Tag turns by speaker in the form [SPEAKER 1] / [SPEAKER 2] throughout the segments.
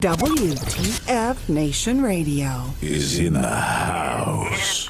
[SPEAKER 1] WTF Nation Radio
[SPEAKER 2] is in the house.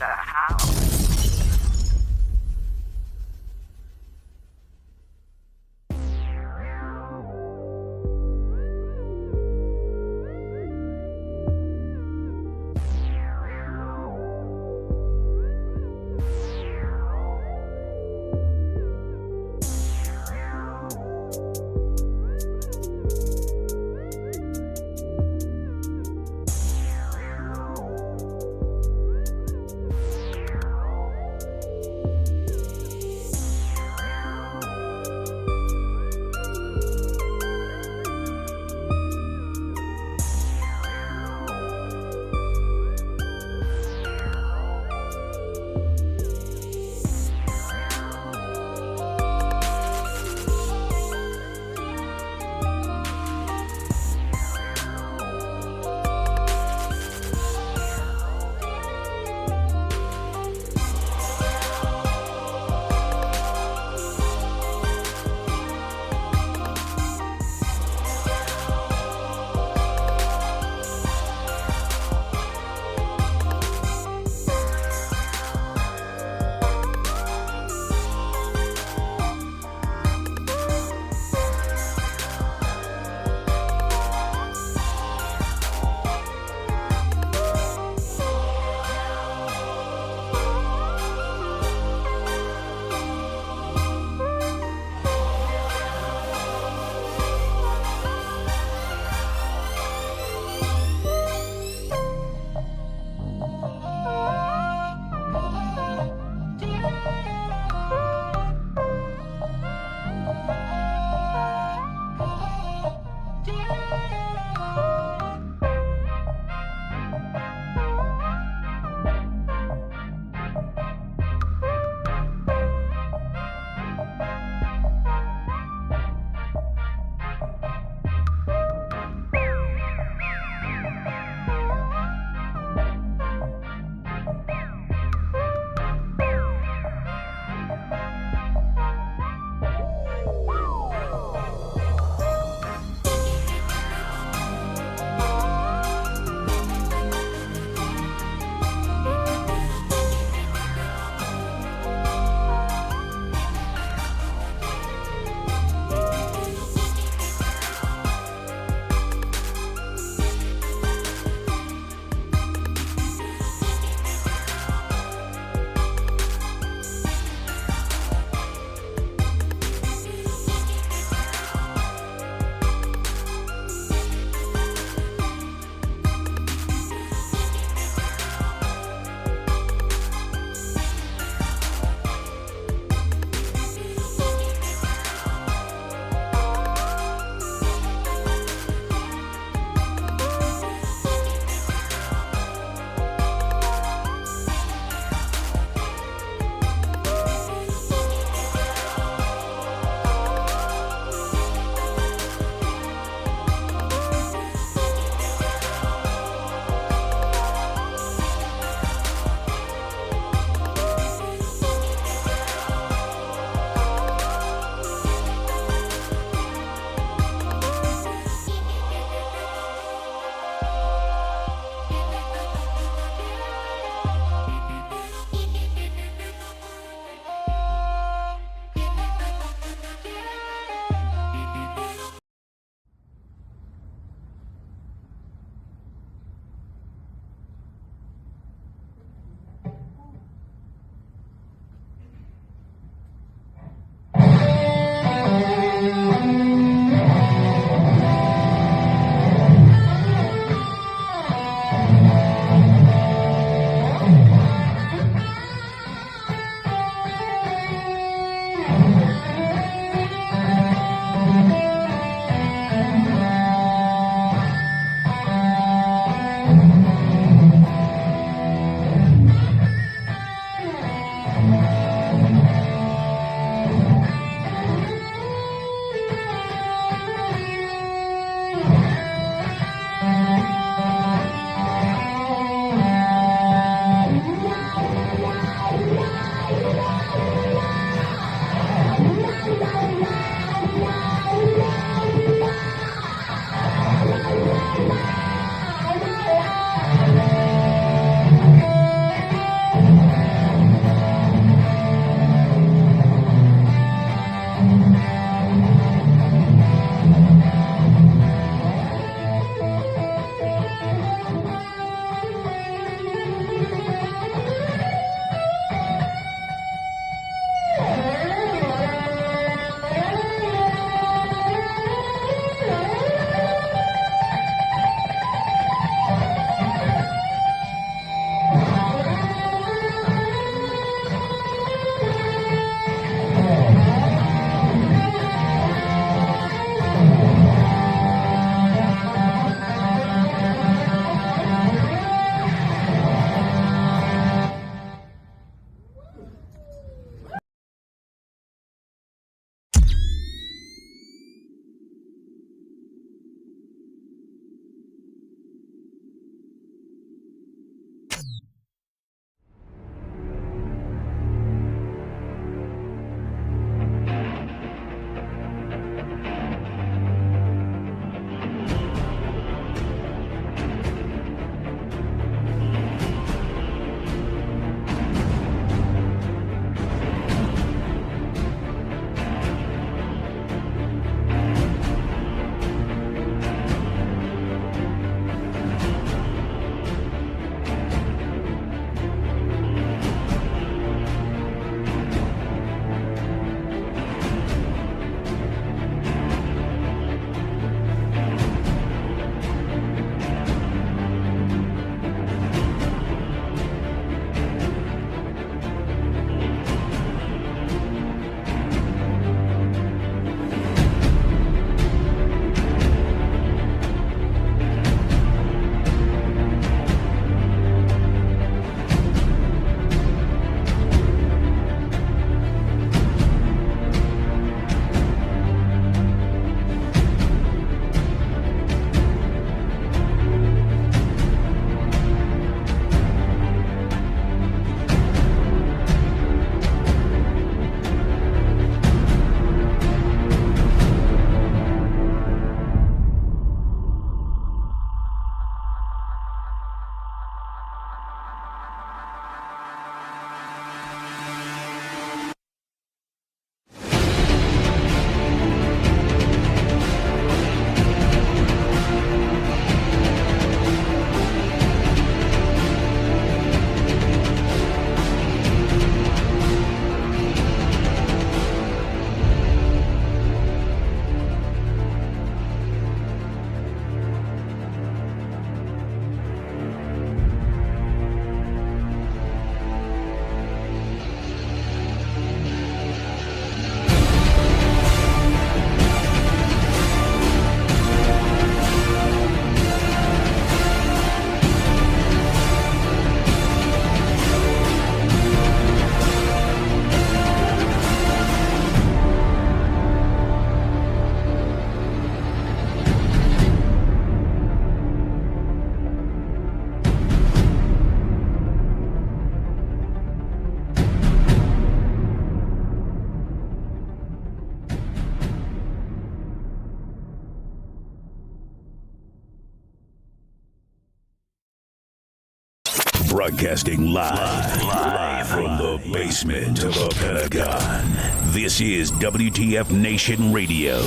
[SPEAKER 2] Broadcasting live from the basement of the Pentagon. This is WTF Nation Radio.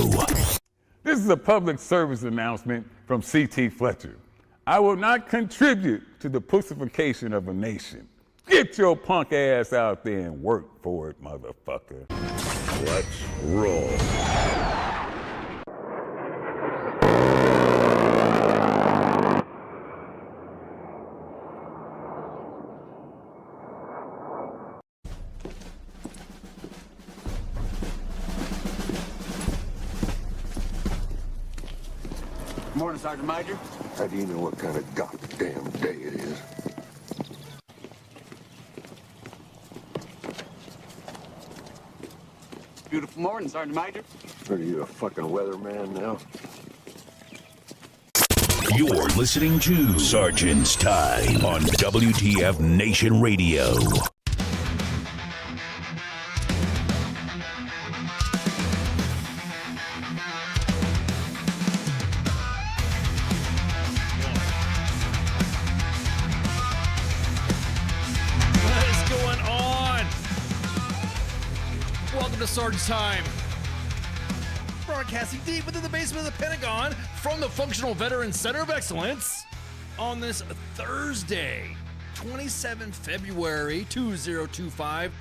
[SPEAKER 3] This is a public service announcement from C.T. Fletcher. I will not contribute to the pussification of a nation. Get your punk ass out there and work for it, motherfucker.
[SPEAKER 2] Let's roll.
[SPEAKER 4] Morning, Sergeant Major.
[SPEAKER 5] How do you know what kind of goddamn day it is?
[SPEAKER 4] Beautiful morning, Sergeant Major.
[SPEAKER 5] Are you a fucking weatherman now?
[SPEAKER 2] You're listening to Sergeant's Time on WTF Nation Radio.
[SPEAKER 6] Sergeant's Time, broadcasting deep within the basement of the Pentagon from the Functional Veterans Center of Excellence on this Thursday, 27 February 2025,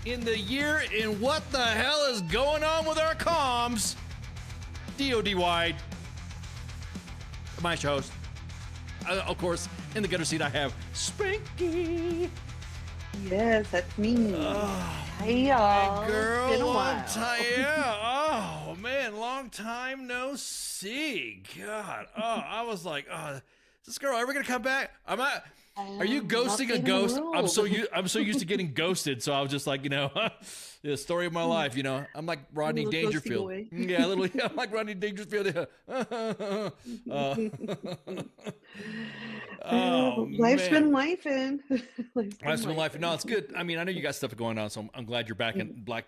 [SPEAKER 6] in the year in what the hell is going on with our comms, DOD wide. My host, of course, in the gutter seat I have Spanky.
[SPEAKER 7] Yes, that's me. Hey, y'all.
[SPEAKER 6] Girl,
[SPEAKER 7] it's been a
[SPEAKER 6] long
[SPEAKER 7] while.
[SPEAKER 6] time. Yeah. Oh man, long time no see. God. Oh, I was like, is this girl ever gonna come back? Are you ghosting a ghost? I'm so used to getting ghosted. So I was just like, the story of my life. I'm like Rodney Dangerfield. Yeah, I'm like Rodney Dangerfield. Oh,
[SPEAKER 7] Life's
[SPEAKER 6] man.
[SPEAKER 7] been lifing.
[SPEAKER 6] Life's been life. No, it's good. I mean, I know you got stuff going on, so I'm glad you're back in black.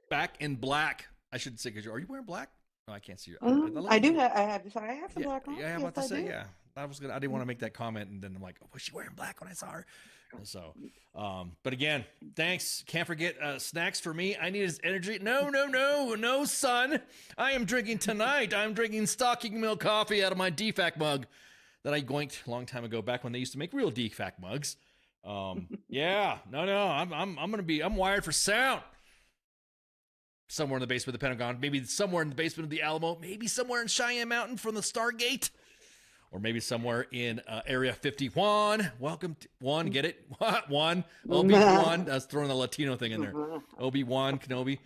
[SPEAKER 6] Back in black. I should say, are you wearing black? No, I can't see you.
[SPEAKER 7] I do have. I have the black on.
[SPEAKER 6] Yeah, I'm about to
[SPEAKER 7] Yes,
[SPEAKER 6] say,
[SPEAKER 7] do.
[SPEAKER 6] yeah. I didn't want to make that comment, and then I'm like, was she wearing black when I saw her? So, but again, thanks. Can't forget snacks for me. I need his energy. No, son. I am drinking tonight. I'm drinking stocking milk coffee out of my DFAC mug that I goinked a long time ago, back when they used to make real DFAC mugs. Yeah, I'm wired for sound. Somewhere in the basement of the Pentagon, maybe somewhere in the basement of the Alamo, maybe somewhere in Cheyenne Mountain from the Stargate, or maybe somewhere in Area 51. Welcome to one, get it? What? One, Obi-Wan. That's throwing the Latino thing in there. Obi-Wan Kenobi.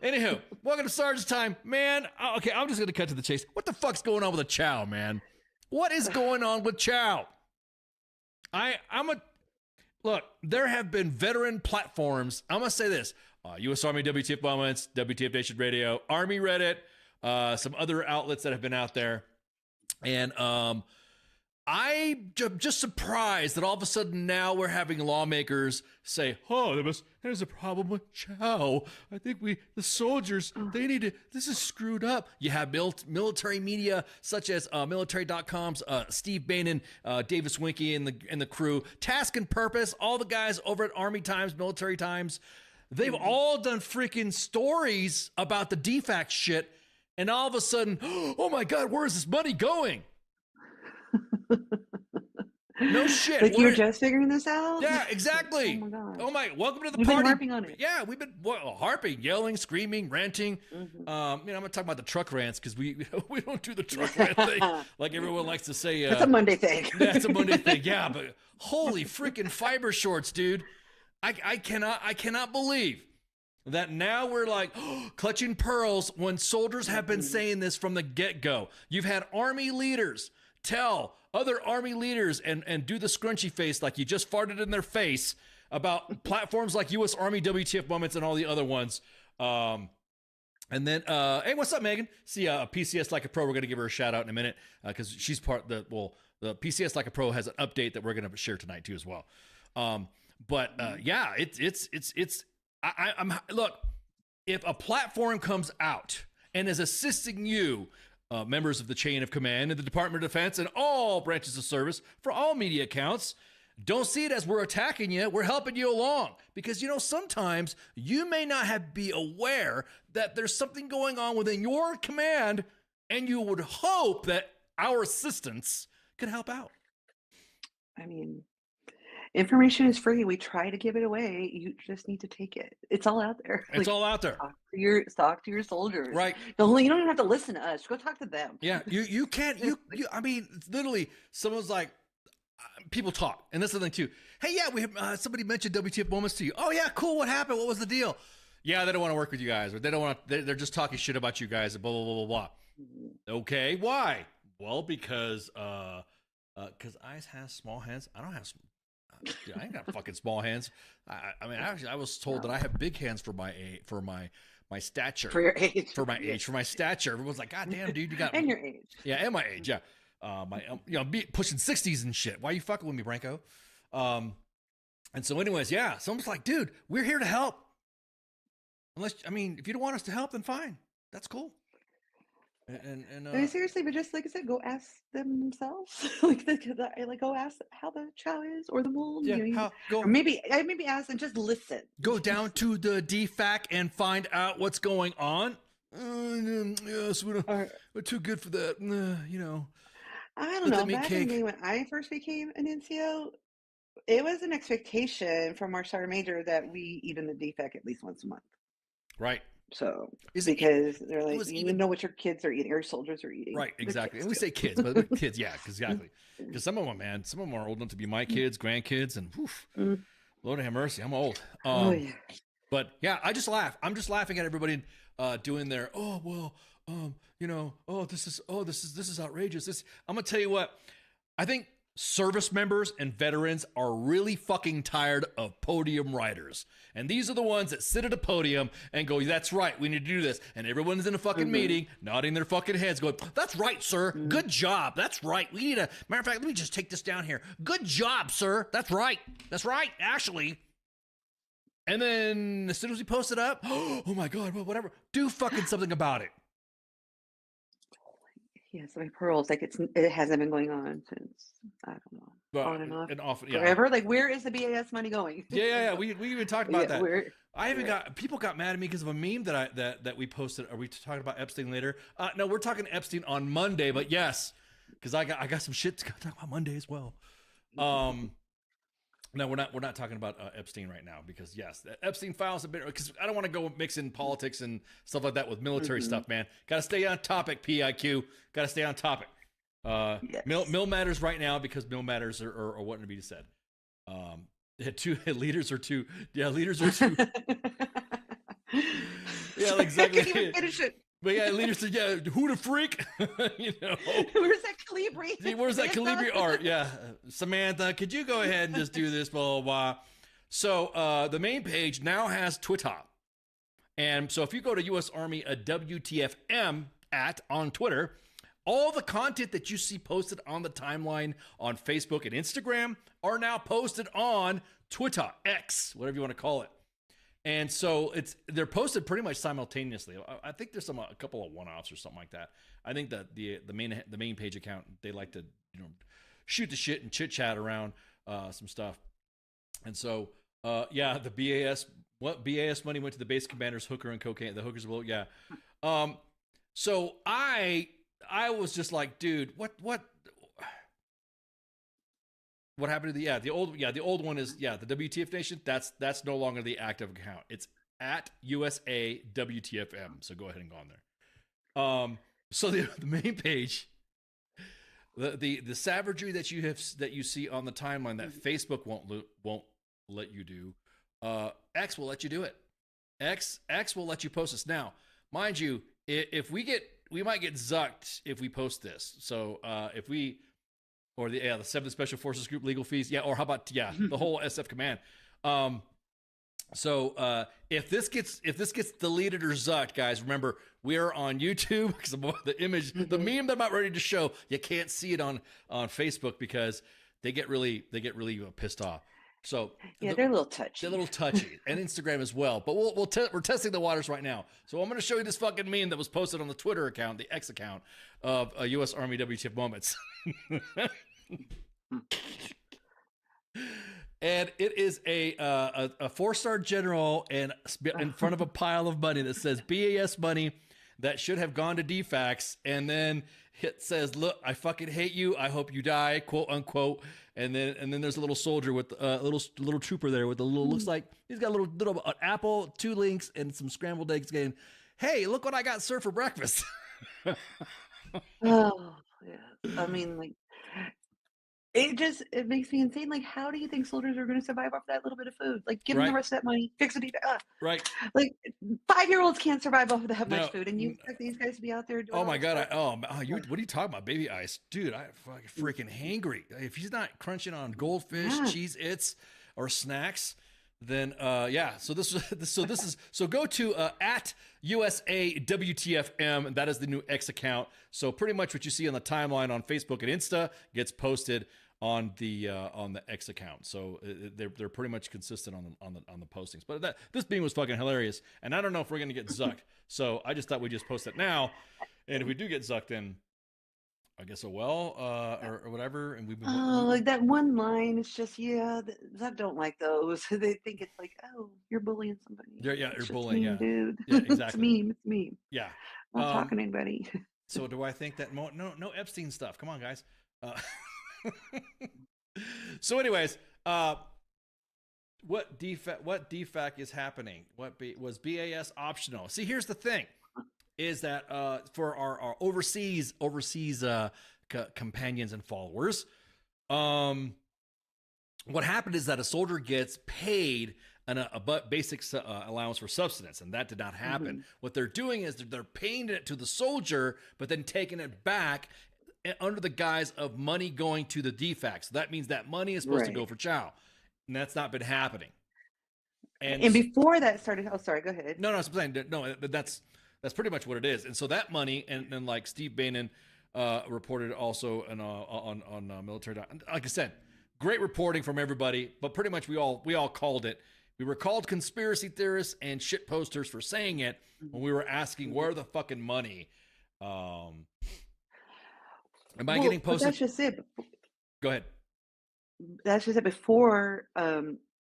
[SPEAKER 6] Anywho, welcome to Sergeant's Time. Man, okay, I'm just going to cut to the chase. What the fuck's going on with a chow, man? What is going on with chow? Look, there have been veteran platforms. I'm going to say this. U.S. Army WTF Moments, WTF Nation Radio, Army Reddit, some other outlets that have been out there. And I'm just surprised that all of a sudden now we're having lawmakers say, there's a problem with chow. I think the soldiers, this is screwed up. You have military media such as military.com's Steve Bannon, Davis Winky and the crew, Task and Purpose, all the guys over at Army Times, Military Times. They've all done freaking stories about the DFAC shit. And all of a sudden, oh my God, where is this money going? No shit.
[SPEAKER 7] Like you're just figuring this out?
[SPEAKER 6] Yeah, exactly.
[SPEAKER 7] Oh my God.
[SPEAKER 6] Oh my, welcome to the
[SPEAKER 7] We've
[SPEAKER 6] party.
[SPEAKER 7] been harping on it.
[SPEAKER 6] Yeah, we've been harping, yelling, screaming, ranting. I'm going to talk about the truck rants because we don't do the truck rant thing like everyone likes to say.
[SPEAKER 7] That's a Monday thing.
[SPEAKER 6] That's a Monday thing. Yeah, but holy freaking fiber shorts, dude. I cannot believe that now we're like clutching pearls when soldiers have been saying this from the get-go. You've had Army leaders tell other Army leaders and do the scrunchy face like you just farted in their face about platforms like U.S. Army WTF Moments and all the other ones. And then, hey, what's up, Megan? See, PCS Like a Pro, we're going to give her a shout out in a minute because she's the PCS Like a Pro has an update that we're going to share tonight too as well. Yeah, I'm look, if a platform comes out and is assisting you members of the chain of command in the Department of Defense and all branches of service for all media accounts. Don't see it as we're attacking you. We're helping you along because, sometimes you may not be aware that there's something going on within your command, and you would hope that our assistance could help out.
[SPEAKER 7] I mean, information is free. We try to give it away. You just need to take it. It's all out there.
[SPEAKER 6] It's all out there.
[SPEAKER 7] Talk to your soldiers.
[SPEAKER 6] Right.
[SPEAKER 7] You don't even have to listen to us. Go talk to them.
[SPEAKER 6] Yeah. You can't. I mean, it's literally someone's like, people talk, and this is the thing too. Hey, yeah, we have somebody mentioned WTF moments to you. Oh yeah, cool. What happened? What was the deal? Yeah, they don't want to work with you guys, or they don't want. They're just talking shit about you guys. Blah blah blah blah blah. Okay, why? Well, because I has small hands. I don't have. Dude, I ain't got fucking small hands. I mean, actually, I was told that I have big hands for my stature.
[SPEAKER 7] For your age.
[SPEAKER 6] For my age. For my stature. Everyone's like, God damn, dude, you got.
[SPEAKER 7] And your age.
[SPEAKER 6] Yeah, and my age. Yeah. Pushing 60s and shit. Why are you fucking with me, Branko? And so, anyways, yeah. Someone's like, dude, we're here to help. If you don't want us to help, then fine. That's cool.
[SPEAKER 7] Seriously, but just like I said, go ask them themselves. Go ask how the chow is or the mold.
[SPEAKER 6] Yeah,
[SPEAKER 7] or maybe ask and just listen.
[SPEAKER 6] Go down to the DFAC and find out what's going on. Yes, we're too good for that.
[SPEAKER 7] I don't know. Back in the day when I first became an NCO, it was an expectation from our sergeant major that we eat in the DFAC at least once a month.
[SPEAKER 6] Right.
[SPEAKER 7] So, because they're like, you know what your kids are eating, or your soldiers are eating.
[SPEAKER 6] Right, exactly. And we say kids, but kids, yeah, exactly. Because some of them are old enough to be my kids, grandkids, and Lord have mercy, I'm old.
[SPEAKER 7] Yeah.
[SPEAKER 6] But yeah, I just laugh. I'm just laughing at everybody doing their, this is outrageous. I'm gonna tell you what, I think service members and veterans are really fucking tired of podium riders. And these are the ones that sit at a podium and go, that's right, we need to do this. And everyone's in a fucking meeting, nodding their fucking heads, going, that's right, sir. Good job. That's right. We need matter of fact, let me just take this down here. Good job, sir. That's right. That's right, actually. And then as soon as we post it up, oh my God, well, whatever. Do fucking something about it.
[SPEAKER 7] Yeah, so my pearls, it hasn't been going on since, I don't know, on and off. Forever. Like, where is the BAS money going?
[SPEAKER 6] Yeah. We even talked about that. I even people got mad at me because of a meme that we posted. Are we talking about Epstein later? No, we're talking Epstein on Monday, but yes, because I got some shit to talk about Monday as well. No, we're not talking about Epstein right now because yes, the Epstein files have been, because I don't want to go mixing politics and stuff like that with military stuff, man. Got to stay on topic, PIQ. Got to stay on topic.
[SPEAKER 7] Yes.
[SPEAKER 6] Mill matters right now because mill matters are wanting to be said. Leaders are two. Yeah, leaders are two. Yeah, exactly.
[SPEAKER 7] I can't even finish it.
[SPEAKER 6] But yeah, leaders said, yeah, who the freak?
[SPEAKER 7] Where's that Calibri?
[SPEAKER 6] Where's that Calibri art? Yeah. Samantha, could you go ahead and just do this, blah, blah, blah. So the main page now has Twitter. And so if you go to U.S. Army WTFM on Twitter, all the content that you see posted on the timeline on Facebook and Instagram are now posted on Twitter, X, whatever you want to call it. And so they're posted pretty much simultaneously. I think there's a couple of one-offs or something like that. I think that the main page account, they like to shoot the shit and chit chat around some stuff. And so the BAS money went to the base commanders, hooker and cocaine. The hookers will so I was just like, dude, what happened to the old one is the WTF Nation. That's no longer the active account. It's at USA WTFM. So go ahead and go on there. So the main page, the savagery that you see on the timeline that Facebook won't let you do, X will let you do it. X will let you post this. Now, mind you, if we might get zucked if we post this. So if we. Or the 7th Special Forces Group legal fees. Yeah, or how about the whole SF command. So if this gets deleted or zucked, guys, remember we're on YouTube because the image, the meme that I'm not ready to show, you can't see it on Facebook because they get really pissed off. So
[SPEAKER 7] yeah, they're a little touchy.
[SPEAKER 6] They're a little touchy, and Instagram as well. But we're testing the waters right now. So I'm going to show you this fucking meme that was posted on the Twitter account, the X account of U.S. Army WTF moments. And it is a 4-star general and in front of a pile of money that says BAS money that should have gone to DFACs, and then it says, "Look, I fucking hate you. I hope you die," quote unquote. And then there's a little soldier with a little trooper there with a little, looks like he's got a little an apple, 2 links, and some scrambled eggs. Going, "Hey, look what I got served for breakfast."
[SPEAKER 7] Oh yeah, I mean, like, it makes me insane. Like, how do you think soldiers are going to survive off that little bit of food? Like, give them the rest of that money, fix it.
[SPEAKER 6] Right.
[SPEAKER 7] Like, 5-year-olds can't survive off of that much food, and you expect these guys to be out there doing.
[SPEAKER 6] Oh my god! What are you talking about, baby ice, dude? I fucking freaking hangry. If he's not crunching on goldfish, Cheez-Its, or snacks, then yeah. So go to at USA WTFM. That is the new X account. So pretty much what you see on the timeline on Facebook and Insta gets posted on the X account. So they're pretty much consistent on the postings. But this being was fucking hilarious, and I don't know if we're gonna get zucked. So I just thought we'd just post it now, and if we do get zucked, then I guess or whatever. And
[SPEAKER 7] like that one line is just that don't like those. They think it's like, oh, you're bullying somebody.
[SPEAKER 6] You're bullying,
[SPEAKER 7] mean, dude.
[SPEAKER 6] Yeah, exactly.
[SPEAKER 7] It's mean.
[SPEAKER 6] Yeah.
[SPEAKER 7] I'm not talking to anybody.
[SPEAKER 6] So do I think that no Epstein stuff? Come on, guys. So anyways, what DFAC is happening? Was BAS optional? See, here's the thing, is that for our overseas companions and followers, what happened is that a soldier gets paid a basic allowance for subsistence, and that did not happen. Mm-hmm. What they're doing is they're paying it to the soldier, but then taking it back under the guise of money going to the DFAC. So that means that money is supposed to go for chow, and that's not been happening.
[SPEAKER 7] And before that started, oh, sorry, go ahead.
[SPEAKER 6] No, I'm saying no. That's pretty much what it is. And so that money, and like Steve Bannon reported also on military. Like I said, great reporting from everybody, but pretty much we all called it. We were called conspiracy theorists and shit posters for saying it when we were asking where the fucking money. Am I getting posted?
[SPEAKER 7] That's just it.
[SPEAKER 6] Go ahead.
[SPEAKER 7] That's just it. Before,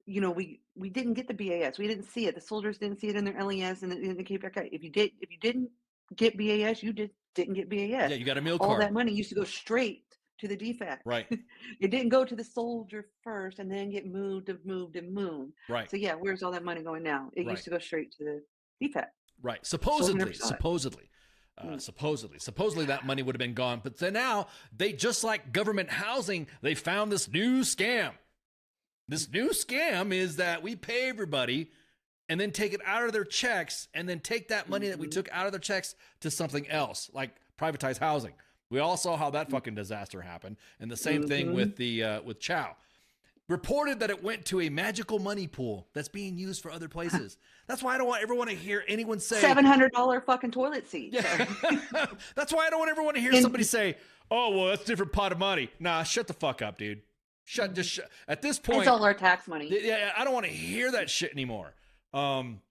[SPEAKER 7] we didn't get the BAS. We didn't see it. The soldiers didn't see it in their LES, and it came back out. If you didn't get BAS, you didn't get BAS.
[SPEAKER 6] Yeah, you got a meal card.
[SPEAKER 7] All that money used to go straight to the DFAC.
[SPEAKER 6] Right.
[SPEAKER 7] It didn't go to the soldier first and then get moved.
[SPEAKER 6] Right.
[SPEAKER 7] So yeah, where's all that money going now? It used to go straight to the DFAC.
[SPEAKER 6] Right. Supposedly that money would have been gone, but then now they, just like government housing, they found this new scam. This new scam is that we pay everybody and then take it out of their checks and then take that money that we took out of their checks to something else, like privatized housing. We all saw how that fucking disaster happened. And the same thing with with chow. Reported that it went to a magical money pool that's being used for other places. That's why I don't ever want to hear anyone say
[SPEAKER 7] $700 fucking toilet seat.
[SPEAKER 6] Yeah. That's why I don't ever want to hear somebody say, "Oh, well, that's a different pot of money." Nah, shut the fuck up, dude. Shut. At this point,
[SPEAKER 7] it's all our tax money.
[SPEAKER 6] Yeah, I don't want to hear that shit anymore.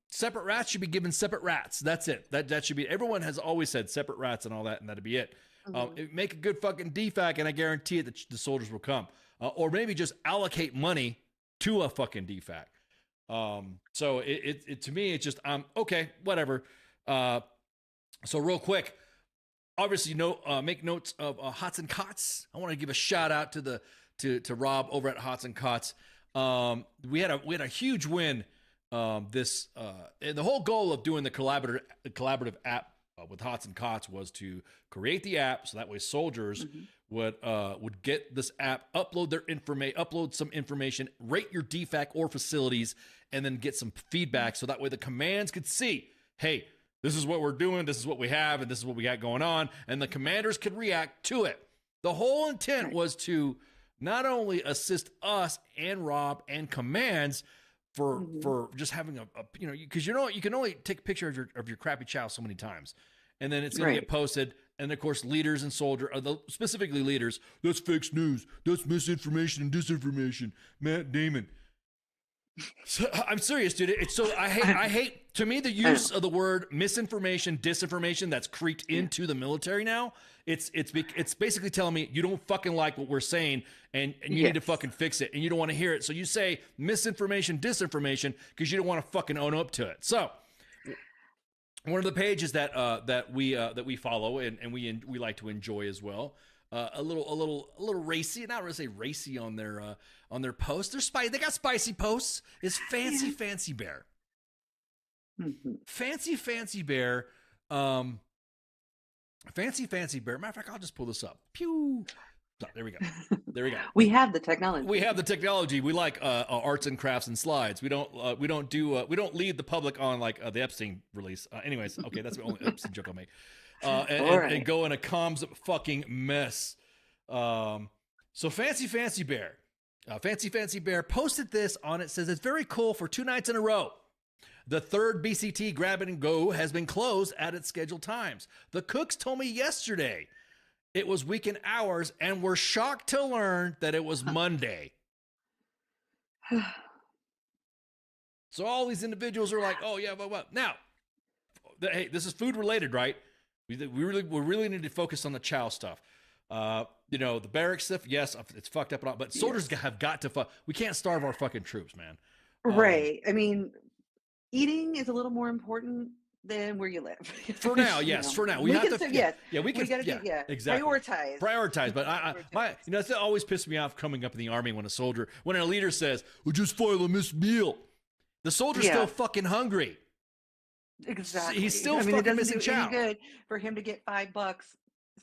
[SPEAKER 6] Separate rats should be given separate rats. That's it. That should be. Everyone has always said separate rats and all that, and that'd be it. Make a good fucking DFAC, and I guarantee it that the soldiers will come. Or maybe just allocate money to a fucking DFAC. So it to me, it's just okay, whatever. So real quick, obviously, make notes of Hots and Cots. I want to give a shout out to Rob over at Hots and Cots. We had a huge win. And the whole goal of doing the collaborative app with Hots and Cots was to create the app so that way soldiers would get this app, upload some information, rate your DFAC or facilities, and then get some feedback so that way the commands could see, hey, this is what we're doing, this is what we have, and this is what we got going on, and the commanders could react to it. The whole intent was to not only assist us and Rob and commands for just having because you can only take a picture of your crappy chow so many times, and then it's going to get posted. And of course, leaders and specifically leaders, that's fake news, that's misinformation and disinformation. Matt Damon, So, I'm serious, dude. It's so I hate to me the use of the word misinformation, disinformation that's creeped into the military now. It's basically telling me you don't fucking like what we're saying and you need to fucking fix it and you don't want to hear it. So you say misinformation, disinformation because you don't want to fucking own up to it. So one of the pages that we follow and we like to enjoy as well. A little racy, not really say racy on their posts. They're spicy. They got spicy posts. Is Fancy Bear.
[SPEAKER 7] Mm-hmm.
[SPEAKER 6] Fancy Bear. Fancy Bear. Matter of fact, I'll just pull this up. Pew. Oh, there we go.
[SPEAKER 7] We have the technology.
[SPEAKER 6] We like arts and crafts and slides. We don't lead the public on like the Epstein release. Anyways, okay, that's the only Epstein joke I'll make. And go in a comms fucking mess. So Fancy Bear posted this on it. Says it's very cool for 2 nights in a row. The third BCT Grab It and Go has been closed at its scheduled times. The cooks told me yesterday it was weekend hours and were shocked to learn that it was Monday. So all these individuals are like, oh yeah, but now, hey, this is food related, right? We really need to focus on the chow stuff. The barracks stuff, yes, it's fucked up, but soldiers have got to we can't starve our fucking troops, man.
[SPEAKER 7] Right. I mean, eating is a little more important than where you live.
[SPEAKER 6] For now, yes. For now, we have to. We gotta
[SPEAKER 7] exactly
[SPEAKER 6] prioritize. But that always pissed me off coming up in the army when a leader says, "Well, just file a missed meal." The soldier's still fucking hungry.
[SPEAKER 7] Exactly.
[SPEAKER 6] He's still fucking missing chow.
[SPEAKER 7] Any good for him to get $5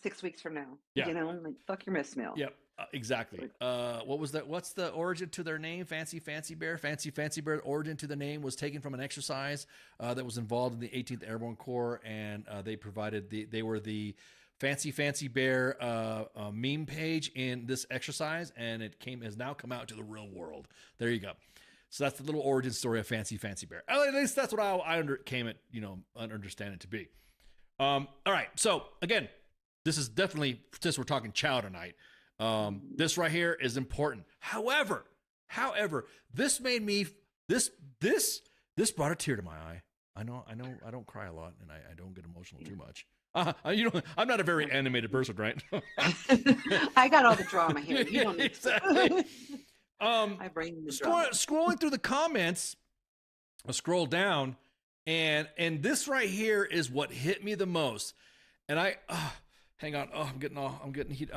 [SPEAKER 7] 6 weeks from now.
[SPEAKER 6] Yeah.
[SPEAKER 7] Like fuck your missed meal.
[SPEAKER 6] Yep. Exactly. What was that? What's the origin to their name? Fancy Bear. Fancy Bear. Origin to the name was taken from an exercise that was involved in the 18th Airborne Corps, and they were the Fancy Bear meme page in this exercise, and it has now come out to the real world. There you go. So that's the little origin story of Fancy Bear. At least that's what I understand it to be. All right. So again, this is definitely, since we're talking chow tonight, this right here is important. However, this made me, this brought a tear to my eye. I know I don't cry a lot and I don't get emotional too much. I'm not a very animated person, right?
[SPEAKER 7] I got all the drama here. You don't need
[SPEAKER 6] exactly.
[SPEAKER 7] I bring the drama.
[SPEAKER 6] Scrolling through the comments, I scroll down, and this right here is what hit me the most. And hang on. I'm getting heat.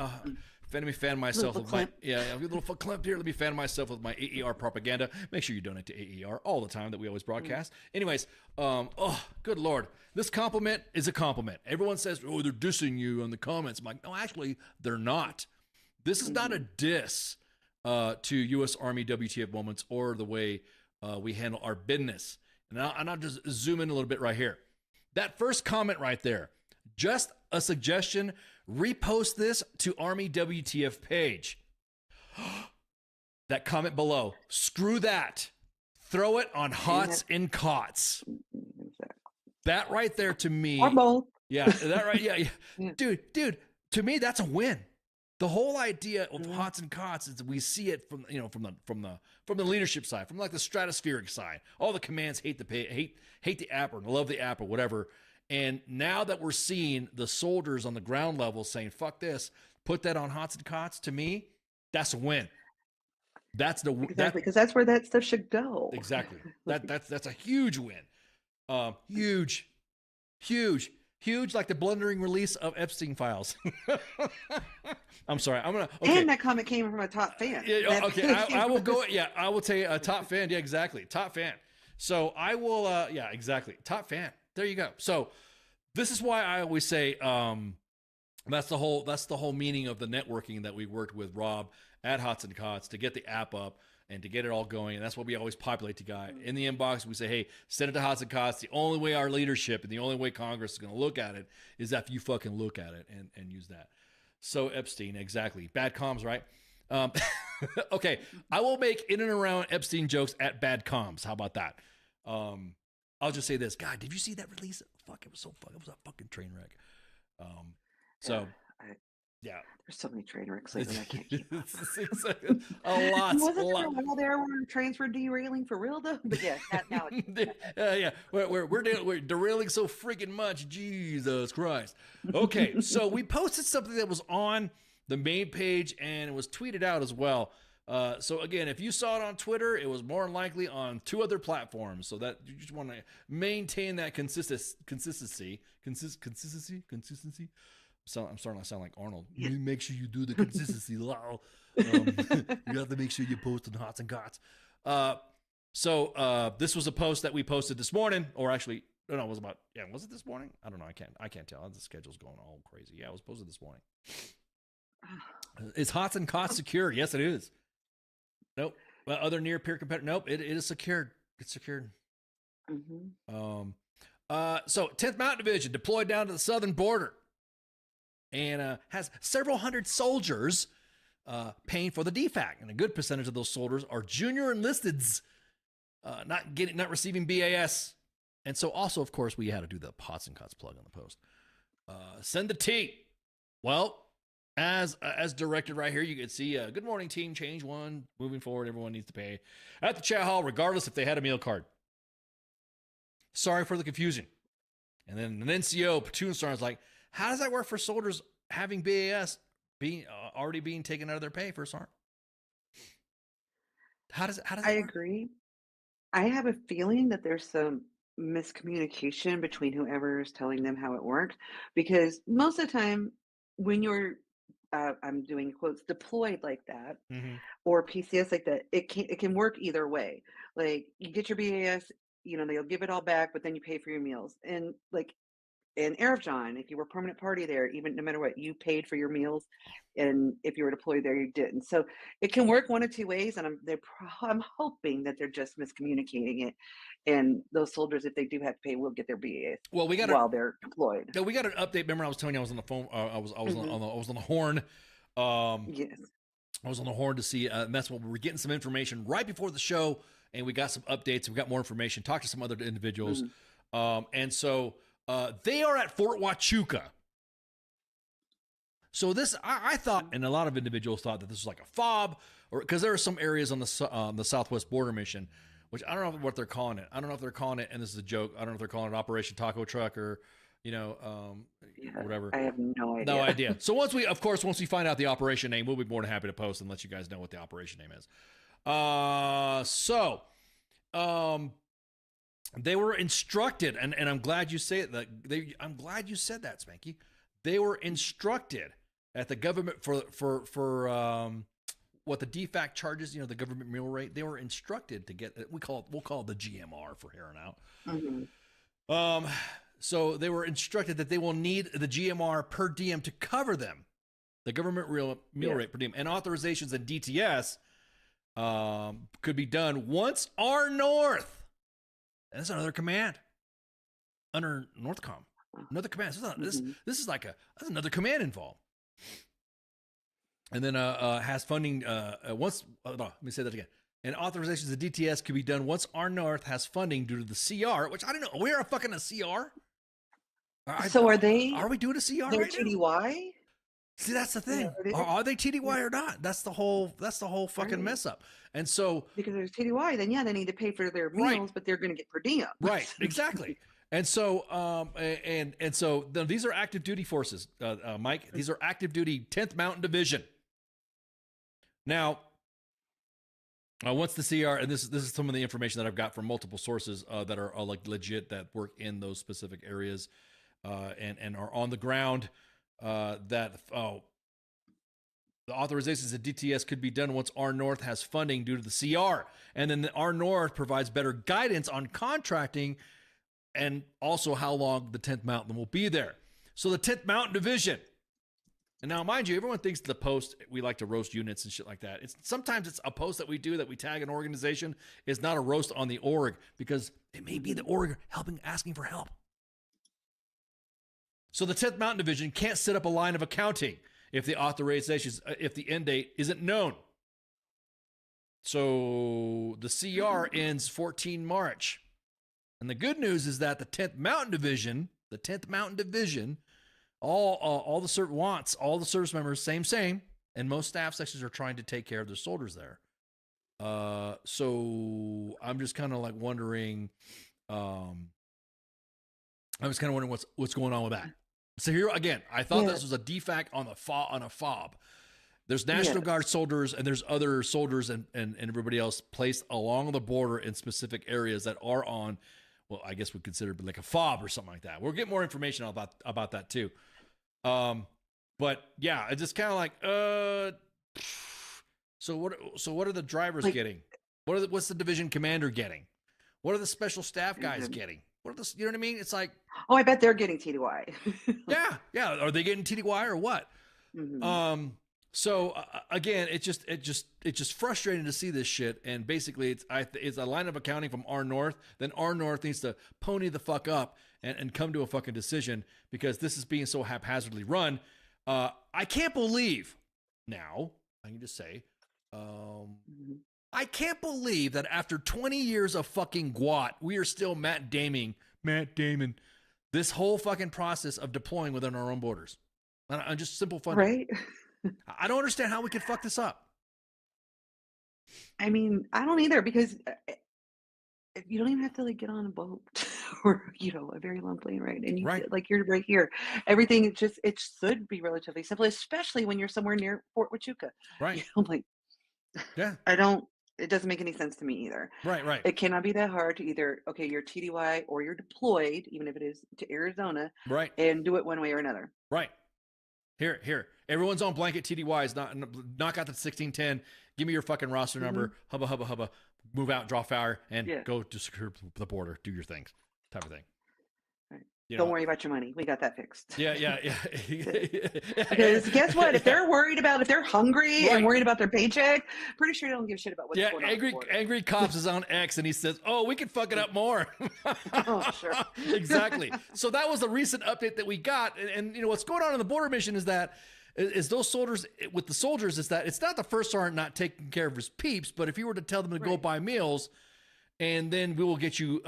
[SPEAKER 6] Let me fan myself with my a little clip here. Let me fan myself with my AER propaganda. Make sure you donate to AER all the time that we always broadcast. Anyways, good Lord, this compliment is a compliment. Everyone says, oh, they're dissing you on the comments. I'm like, no, actually, they're not. This is not a diss to U.S. Army WTF moments or the way we handle our business. And I'll just zoom in a little bit right here. That first comment right there, just a suggestion. Repost this to Army WTF page. That comment below. Screw that. Throw it on Hots and Cots. That right there to me.
[SPEAKER 7] Or both.
[SPEAKER 6] Yeah, that right. Yeah. Dude, to me that's a win. The whole idea of Hots and Cots is we see it from the leadership side, from like the stratospheric side. All the commands hate the app or love the app or whatever. And now that we're seeing the soldiers on the ground level saying, fuck this, put that on Hots and Cots, to me, that's a win. That's
[SPEAKER 7] because that's where that stuff should go.
[SPEAKER 6] Exactly. That's a huge win. Huge, like the blundering release of Epstein files. I'm sorry. Okay.
[SPEAKER 7] And that comment came from a top fan.
[SPEAKER 6] Yeah, okay. I will go. Yeah, I will tell you a top fan. Yeah, exactly. Top fan. So I will. Yeah, exactly. Top fan. There you go. So this is why I always say that's the whole meaning of the networking that we worked with Rob at Hots and Cots to get the app up and to get it all going. And that's what we always populate the guy in the inbox. We say, hey, send it to Hots and Cots. The only way our leadership and the only way Congress is going to look at it is if you fucking look at it and use that. So Epstein, exactly. Bad comms, right? Okay. I will make in and around Epstein jokes at bad comms. How about that? I'll just say this. God, did you see that release? Fuck, it was a fucking train wreck. Yeah.
[SPEAKER 7] There's so many train wrecks lately. I can't keep up.
[SPEAKER 6] A lot.
[SPEAKER 7] Wasn't there a while there where trains were derailing for real though? But yeah, now it's
[SPEAKER 6] Yeah, we're derailing so freaking much. Jesus Christ. Okay, so we posted something that was on the main page and it was tweeted out as well. So again, if you saw it on Twitter, it was more than likely on 2 other platforms. So that you just want to maintain that consistency. So I'm starting to sound like Arnold. You make sure you do the consistency. You have to make sure you post on Hots and Gots. So this was a post that we posted this morning, or actually, no, it was about, was it this morning? I don't know. I can't tell. The schedule's going all crazy. Yeah, it was posted this morning. Is Hots and Cots secured? Yes, it is. Nope. Other near peer competitor. Nope. It is secured. It's secured.
[SPEAKER 7] Mm-hmm.
[SPEAKER 6] So 10th Mountain Division deployed down to the southern border and has several hundred soldiers paying for the DFAC, and a good percentage of those soldiers are junior enlisteds, not receiving BAS. And so also, of course, we had to do the Hots and Cots plug on the post. Send the T. Well, as directed right here, you can see, good morning, team, change 1. Moving forward, everyone needs to pay at the chow hall, regardless if they had a meal card. Sorry for the confusion. And then an NCO, platoon sergeant, is like, how does that work for soldiers having BAS already being taken out of their pay for sergeant? How does
[SPEAKER 7] I agree. I have a feeling that there's some miscommunication between whoever is telling them how it works, because most of the time when you're I'm doing quotes deployed like that, or PCS like that, it can work either way. Like you get your BAS, they'll give it all back, but then you pay for your meals. And like in Arifjan, if you were permanent party there, even no matter what, you paid for your meals, and if you were deployed there, you didn't. So it can work one of 2 ways, and I'm hoping that they're just miscommunicating it, and those soldiers, if they do have to pay, will get their BAS while they're deployed.
[SPEAKER 6] We got an update. Remember, I was telling you I was on the phone. I was on the horn.
[SPEAKER 7] Yes.
[SPEAKER 6] I was on the horn to see, and that's what we were getting some information right before the show, and we got some updates. We got more information. Talked to some other individuals, and so. They are at Fort Huachuca. So this, I thought, and a lot of individuals thought that this was like a fob, or because there are some areas on the Southwest Border Mission, which I don't know what they're calling it. I don't know if they're calling it, and this is a joke, I don't know if they're calling it Operation Taco Truck or, whatever.
[SPEAKER 7] I have no idea.
[SPEAKER 6] No idea. So once we find out the operation name, we'll be more than happy to post and let you guys know what the operation name is. They were instructed, and I'm glad you say it. I'm glad you said that, Spanky. They were instructed at the government for what the DFAC charges, the government meal rate. They were instructed to get we'll call it the GMR for here on out. So they were instructed that they will need the GMR per diem to cover them, the government meal rate per diem, and authorizations and DTS could be done once R North. That's another command under Northcom. Another command. This is like that's another command involved. And then has funding once. Let me say that again. And authorizations of DTS could be done once R North has funding due to the CR, which I don't know. We're a fucking CR.
[SPEAKER 7] So are they?
[SPEAKER 6] Are we doing a CR?
[SPEAKER 7] They're
[SPEAKER 6] right
[SPEAKER 7] TDY.
[SPEAKER 6] Now? See, that's the thing. Are they TDY or not? That's the whole fucking mess up. And so
[SPEAKER 7] because there's TDY, then they need to pay for their meals, but they're going to get per diem.
[SPEAKER 6] Right, exactly. And so and so these are active duty forces, Mike. These are active duty 10th Mountain Division. Now, once the CR, and this is some of the information that I've got from multiple sources that are like legit, that work in those specific areas and are on the ground. The authorizations of DTS could be done once R North has funding due to the CR. And then the R North provides better guidance on contracting and also how long the 10th Mountain will be there. So the 10th Mountain Division. And now, mind you, everyone thinks the post, we like to roast units and shit like that. Sometimes it's a post that we do that we tag an organization. It's not a roast on the org because it may be the org asking for help. So the 10th Mountain Division can't set up a line of accounting if the authorizations, if the end date isn't known. So the CR ends 14 March. And the good news is that the 10th Mountain Division all the service members, same, and most staff sections are trying to take care of their soldiers there. So I'm just kind of like wondering, what's going on with that. So here again, I thought this was a defect on a fob. There's National Guard soldiers and there's other soldiers and everybody else placed along the border in specific areas that are on, well, I guess we consider it like a fob or something like that. We'll get more information about that too. But yeah, it's just kind of like, so what are the drivers getting? What's the division commander getting? What are the special staff guys getting? What are the, you know what I mean? It's like,
[SPEAKER 7] oh, I bet they're getting TDY.
[SPEAKER 6] yeah. Are they getting TDY or what?
[SPEAKER 7] Mm-hmm.
[SPEAKER 6] So again, it's just frustrating to see this shit. And basically it's a line of accounting from R North. Then R North needs to pony the fuck up and come to a fucking decision, because this is being so haphazardly run. I can't believe now, I can just say, I can't believe that after 20 years of fucking gwat, we are still Matt Damon this whole fucking process of deploying within our own borders. I'm just simple fun.
[SPEAKER 7] Right.
[SPEAKER 6] I don't understand how we could fuck this up.
[SPEAKER 7] I mean, I don't either, because you don't even have to like get on a boat or, you know, a very long plane ride. And you like, you're right here. Everything, it should be relatively simple, especially when you're somewhere near Fort Huachuca.
[SPEAKER 6] Right.
[SPEAKER 7] You know, like,
[SPEAKER 6] yeah,
[SPEAKER 7] it doesn't make any sense to me either.
[SPEAKER 6] Right.
[SPEAKER 7] It cannot be that hard to either, okay, you're TDY or you're deployed, even if it is to Arizona,
[SPEAKER 6] right,
[SPEAKER 7] and do it one way or another.
[SPEAKER 6] Right. Here. Everyone's on blanket TDYs. Knock out the 1610. Give me your fucking roster number. Hubba. Move out, draw fire, and go to secure the border. Do your things, type of thing.
[SPEAKER 7] Right.
[SPEAKER 6] You
[SPEAKER 7] Don't
[SPEAKER 6] know?
[SPEAKER 7] worry about your money. We got that fixed.
[SPEAKER 6] Yeah.
[SPEAKER 7] Because guess what? If they're hungry and worried about their paycheck, pretty sure they don't give a shit about what's going on.
[SPEAKER 6] Angry Cops is on X, and he says, "Oh, we can fuck it up more."
[SPEAKER 7] Oh, sure.
[SPEAKER 6] Exactly. So that was the recent update that we got, and you know what's going on in the border mission is that those soldiers with the soldiers is that it's not the first sergeant not taking care of his peeps, but if you were to tell them to go buy meals, and then we will get you,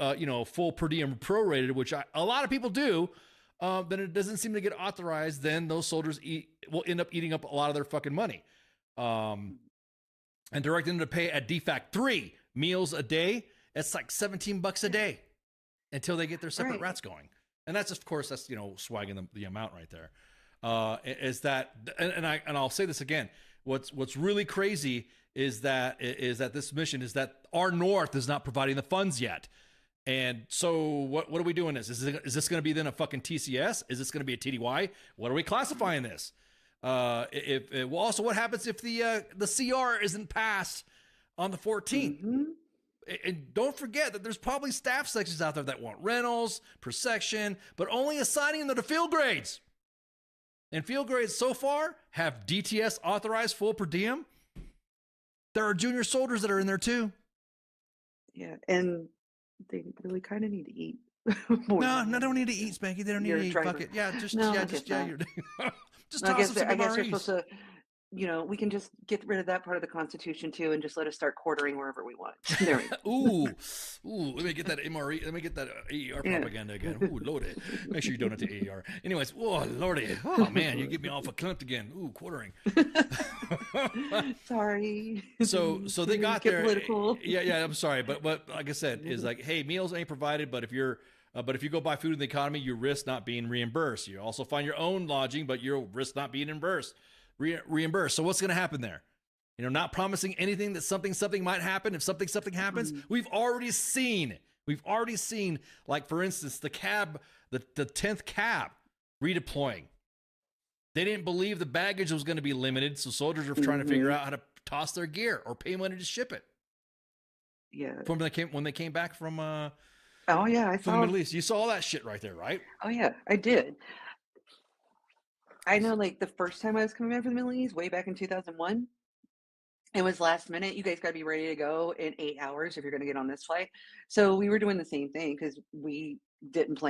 [SPEAKER 6] full per diem prorated, which a lot of people do, then it doesn't seem to get authorized. Then those soldiers will end up eating up a lot of their fucking money, and directing them to pay at DFAC 3 meals a day. It's like $17 a day until they get their separate rats going. And that's, of course, that's, swagging the amount right there. Is that, and I'll say this again, what's really crazy is that this mission is that our North is not providing the funds yet. And so what are we doing this? Is this going to be then a fucking TCS? Is this going to be a TDY? What are we classifying this? Also, what happens if the CR isn't passed on the 14th?
[SPEAKER 7] Mm-hmm.
[SPEAKER 6] And don't forget that there's probably staff sections out there that want rentals per section, but only assigning them to field grades. And field grades so far have DTS authorized full per diem. There are junior soldiers that are in there too.
[SPEAKER 7] Yeah, and they really kind of need to eat.
[SPEAKER 6] No, they don't need to eat, Spanky. They don't need to eat. Fuck it. Yeah, just you're just toss them some
[SPEAKER 7] I guess you're
[SPEAKER 6] MREs.
[SPEAKER 7] supposed to. We can just get rid of that part of the Constitution too, and just let us start quartering wherever we want. There we go.
[SPEAKER 6] Ooh, let me get that MRE. Let me get that AER propaganda again. Ooh, lordy. Make sure you donate to AER. Anyways, lordy. Oh man, you get me off a clip again. Ooh, quartering.
[SPEAKER 7] Sorry.
[SPEAKER 6] So they got there.
[SPEAKER 7] Political.
[SPEAKER 6] Yeah. I'm sorry, but like I said, is like, hey, meals ain't provided, but if you go buy food in the economy, you risk not being reimbursed. You also find your own lodging, but you risk not being reimbursed. So what's going to happen there? Not promising anything that something might happen. If something happens, we've already seen, like for instance, the 10th cab redeploying. They didn't believe the baggage was going to be limited. So soldiers are trying to figure out how to toss their gear or pay money to ship it.
[SPEAKER 7] Yeah.
[SPEAKER 6] When they came back from,
[SPEAKER 7] I saw
[SPEAKER 6] the Middle East. You saw all that shit right there, right?
[SPEAKER 7] Oh yeah, I did. I know, like the first time I was coming back from the Middle East, way back in 2001, it was last minute. You guys got to be ready to go in 8 hours if you're going to get on this flight. So we were doing the same thing because we didn't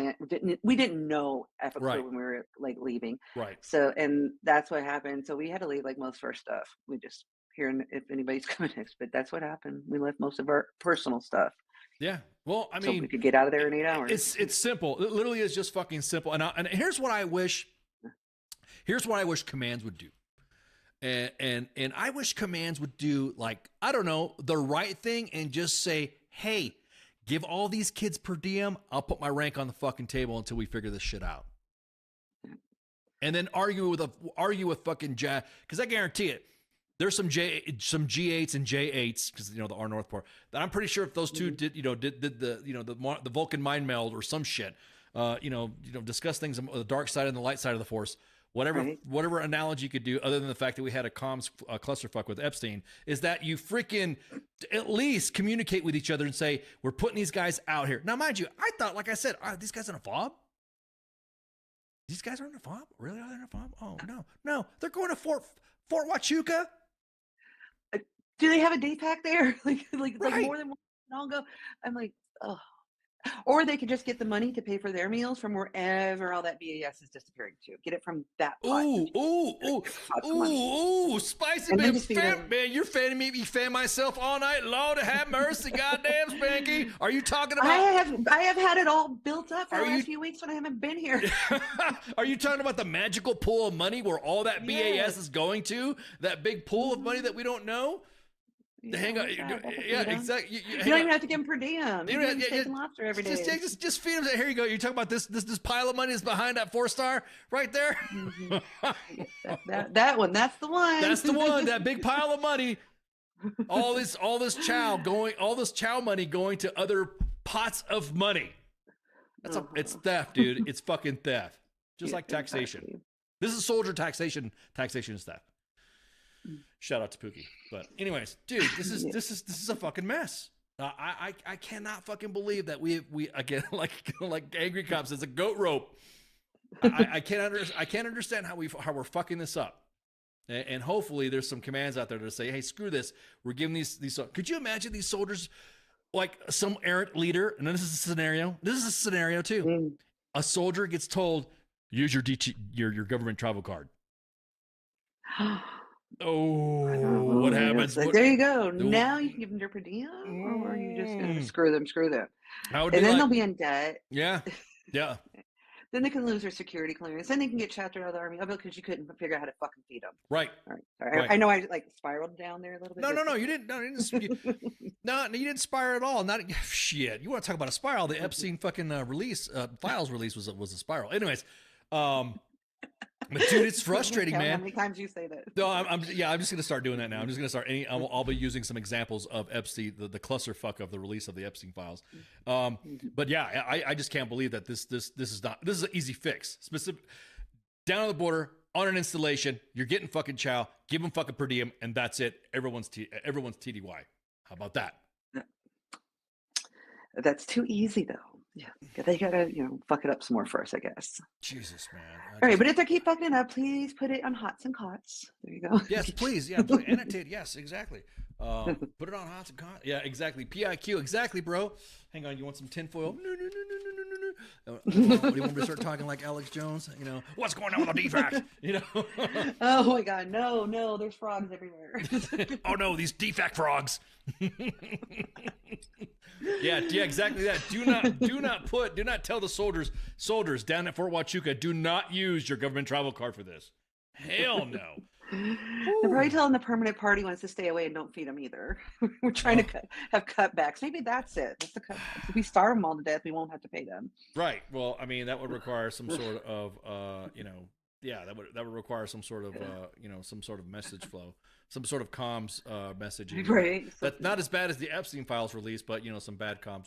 [SPEAKER 7] know at when we were like leaving.
[SPEAKER 6] Right.
[SPEAKER 7] So, and that's what happened. So we had to leave like most of our stuff. We just hearing if anybody's coming next, but that's what happened. We left most of our personal stuff.
[SPEAKER 6] Yeah. Well, I mean,
[SPEAKER 7] so we could get out of there in 8 hours.
[SPEAKER 6] It's simple. It literally is just fucking simple. And here's what I wish Here's what I wish commands would do. And I wish commands would do, like, I don't know, the right thing and just say, hey, give all these kids per diem. I'll put my rank on the fucking table until we figure this shit out. And then argue with fucking Jack, because I guarantee it. There's some G8s and J8s, because the R Northport, that I'm pretty sure if those two did the Vulcan mind meld or some shit, discuss things on the dark side and the light side of the Force. Whatever analogy you could do, other than the fact that we had a comms clusterfuck with Epstein, is that you freaking at least communicate with each other and say, we're putting these guys out here. Now, mind you, I thought, like I said, are these guys in a fob? These guys are in a fob? Really? Are they in a fob? Oh, no. They're going to Fort Huachuca.
[SPEAKER 7] Do they have a day pack there? like
[SPEAKER 6] Right.
[SPEAKER 7] more than one? I'll go. I'm like, oh. Or they could just get the money to pay for their meals from wherever all that BAS is disappearing to. Get it from that pot.
[SPEAKER 6] Ooh, spicy,
[SPEAKER 7] And then
[SPEAKER 6] man.
[SPEAKER 7] just figure
[SPEAKER 6] Man, you're fanning me fan myself all night. Lord have mercy, goddamn Spanky. Are you talking about?
[SPEAKER 7] I have had it all built up for the
[SPEAKER 6] Are
[SPEAKER 7] last
[SPEAKER 6] you-
[SPEAKER 7] few weeks when I haven't been here.
[SPEAKER 6] Are you talking about the magical pool of money where all that BAS
[SPEAKER 7] Yes.
[SPEAKER 6] is going to? That big pool of money that we don't know? Hang on. Yeah, exactly.
[SPEAKER 7] You don't even have to give them per diem. You
[SPEAKER 6] don't-
[SPEAKER 7] can steak and lobster every day.
[SPEAKER 6] Just feed them. Here you go. You're talking about this pile of money is behind that 4-star right there.
[SPEAKER 7] that one. That's the one.
[SPEAKER 6] That's the one. That big pile of money. All this chow money going to other pots of money. It's theft, dude. It's fucking theft. Just like taxation.
[SPEAKER 7] Exactly.
[SPEAKER 6] This is soldier taxation. Taxation is theft. Shout out to Pookie. But anyways, dude, this is a fucking mess. I cannot fucking believe that we again like Angry Cop says, a goat rope. I can't understand how we're fucking this up. And hopefully there's some commands out there to say, hey, screw this. We're giving these. Could you imagine these soldiers, like some errant leader? And this is a scenario. This is a scenario too. A soldier gets told, use your government travel card. Oh, what happens?
[SPEAKER 7] Like, there you go. Now you can give them their per diem, or are you just going to screw them? And then they'll be in debt.
[SPEAKER 6] Yeah.
[SPEAKER 7] Then they can lose their security clearance. Then they can get shafted out of the army. Oh, because you couldn't figure out how to fucking feed them.
[SPEAKER 6] Right.
[SPEAKER 7] All right. I know I spiraled down there a little bit.
[SPEAKER 6] No, you didn't. No, you didn't spiral at all. Not shit. You want to talk about a spiral? The Epstein fucking files release was a spiral. Anyways, but dude, it's frustrating, man.
[SPEAKER 7] How many times you say that?
[SPEAKER 6] No, I'm just gonna start doing that now. I'm just gonna start. I'll be using some examples of Epstein, the clusterfuck of the release of the Epstein files. But yeah, I just can't believe that this is an easy fix. Specific down on the border on an installation, you're getting fucking chow. Give them fucking per diem, and that's it. Everyone's TDY. How about that?
[SPEAKER 7] That's too easy though. Yeah, they gotta fuck it up some more first, I guess.
[SPEAKER 6] Jesus, man.
[SPEAKER 7] All right, but if they keep fucking it up, please put it on hots and cots. There you go.
[SPEAKER 6] Yes, please. Yeah, please. Annotate. Yes, exactly. Put it on hots and cots. Yeah, exactly. PIQ. Exactly, bro. Hang on. You want some tinfoil? No. What, do you want me to start talking like Alex Jones? What's going on with the DFAC?
[SPEAKER 7] Oh my God, no. There's frogs everywhere.
[SPEAKER 6] Oh no, these DFAC frogs. Yeah, exactly that. Do not tell the soldiers down at Fort Huachuca, do not use your government travel card for this. Hell no.
[SPEAKER 7] They're probably telling the permanent party wants to stay away and don't feed them either. We're trying to have cutbacks. Maybe that's it. That's the cutbacks. If we starve them all to death, we won't have to pay them.
[SPEAKER 6] Right. Well, I mean, that would require some sort of, that would require some sort of, some sort of message flow, some sort of comms messaging.
[SPEAKER 7] Right.
[SPEAKER 6] That's not as bad as the Epstein files release, but some bad comms.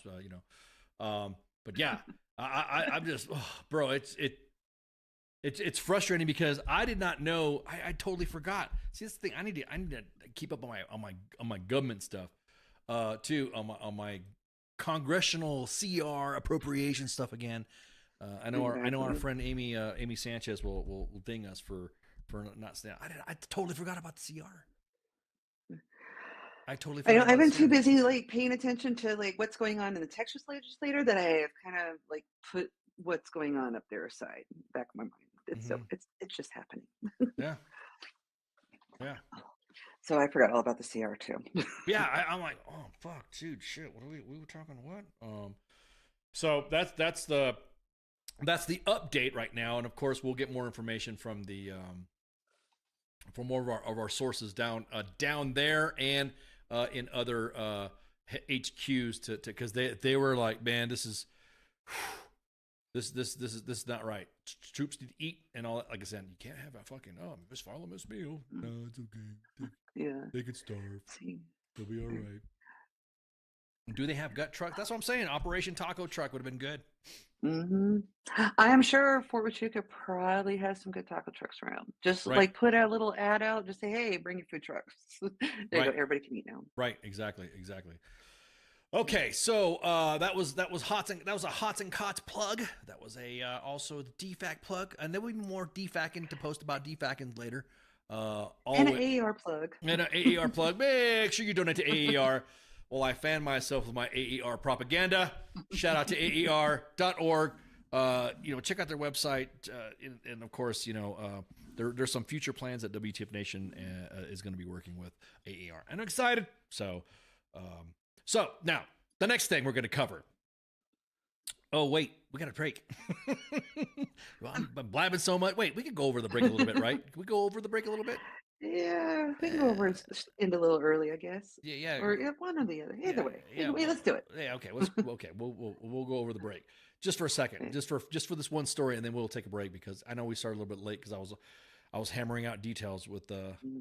[SPEAKER 6] But yeah, I'm just, bro, it's frustrating because I did not know. I totally forgot. See, that's the thing. I need to keep up on my government stuff, too. On my congressional CR appropriation stuff again. I know our friend Amy Sanchez will ding us for not saying. I totally forgot about the CR. I totally forgot.
[SPEAKER 7] I've been too busy paying attention to what's going on in the Texas legislature that I have kind of put what's going on up there aside back in my mind. It's just happening.
[SPEAKER 6] Yeah.
[SPEAKER 7] So I forgot all about the CR too.
[SPEAKER 6] Yeah, I'm like, oh fuck, dude, shit. What are we were talking what? So that's the that's the update right now. And of course, we'll get more information from the from more of our sources down there and in other HQs to because they were like, man, this is not right. Troops need to eat and all that. Like I said, you can't have a fucking Miss follow Miss meal. No, it's okay. They could starve. They'll be all right. Do they have gut truck? That's what I'm saying. Operation Taco Truck would have been good.
[SPEAKER 7] Mm-hmm. I am sure Fort Huachuca probably has some good taco trucks around. Just like put a little ad out. Just say, hey, bring your food trucks. There you go. Everybody can eat now. Right.
[SPEAKER 6] Exactly. Okay, so that was Hots and that was a Hots and Cots plug. That was a also the DFAC plug, and there will be more DFACing to post about DFACing later.
[SPEAKER 7] And an AAR plug.
[SPEAKER 6] And an AAR plug. Make sure you donate to AAR. Well, I fan myself with my AER propaganda. Shout out to AER.org. Check out their website. And of course, there's some future plans that WTF Nation is going to be working with AER. And I'm excited. So now the next thing we're going to cover. Oh, wait, we got a break. Well, I'm blabbing so much. Wait, we could go over the break a little bit, right? Can we go over the break a little bit?
[SPEAKER 7] Yeah, we can go over it end a little early, I guess.
[SPEAKER 6] Yeah.
[SPEAKER 7] Or one or the other. Either way. Let's do it.
[SPEAKER 6] Yeah, okay. We'll go over the break just for a second, just for this one story, and then we'll take a break because I know we started a little bit late because I was hammering out details with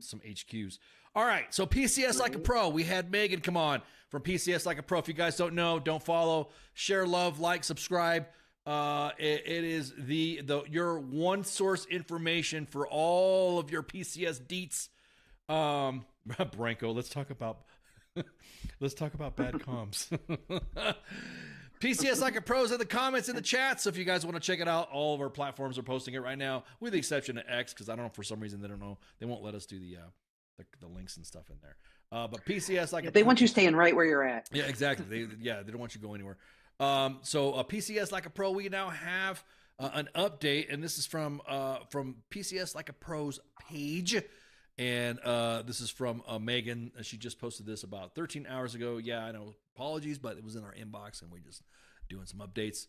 [SPEAKER 6] some HQs. All right, so PCS Like a Pro. We had Megan come on from PCS Like a Pro. If you guys don't know, don't follow, share, love, like, subscribe. It is your one source information for all of your PCS deets. Branko, let's talk about bad comms. PCS Like a Pro's in the comments in the chat. So if you guys want to check it out, all of our platforms are posting it right now, with the exception of X, because I don't know, for some reason they won't let us do the links and stuff in there. But PCS Like a
[SPEAKER 7] They want you staying right where you're at.
[SPEAKER 6] Yeah, exactly. They don't want you to go anywhere. So PCS Like a Pro, we now have an update, and this is from PCS Like a Pro's page, and this is from Megan. She just posted this about 13 hours ago. Yeah, I know. Apologies, but it was in our inbox, and we're just doing some updates.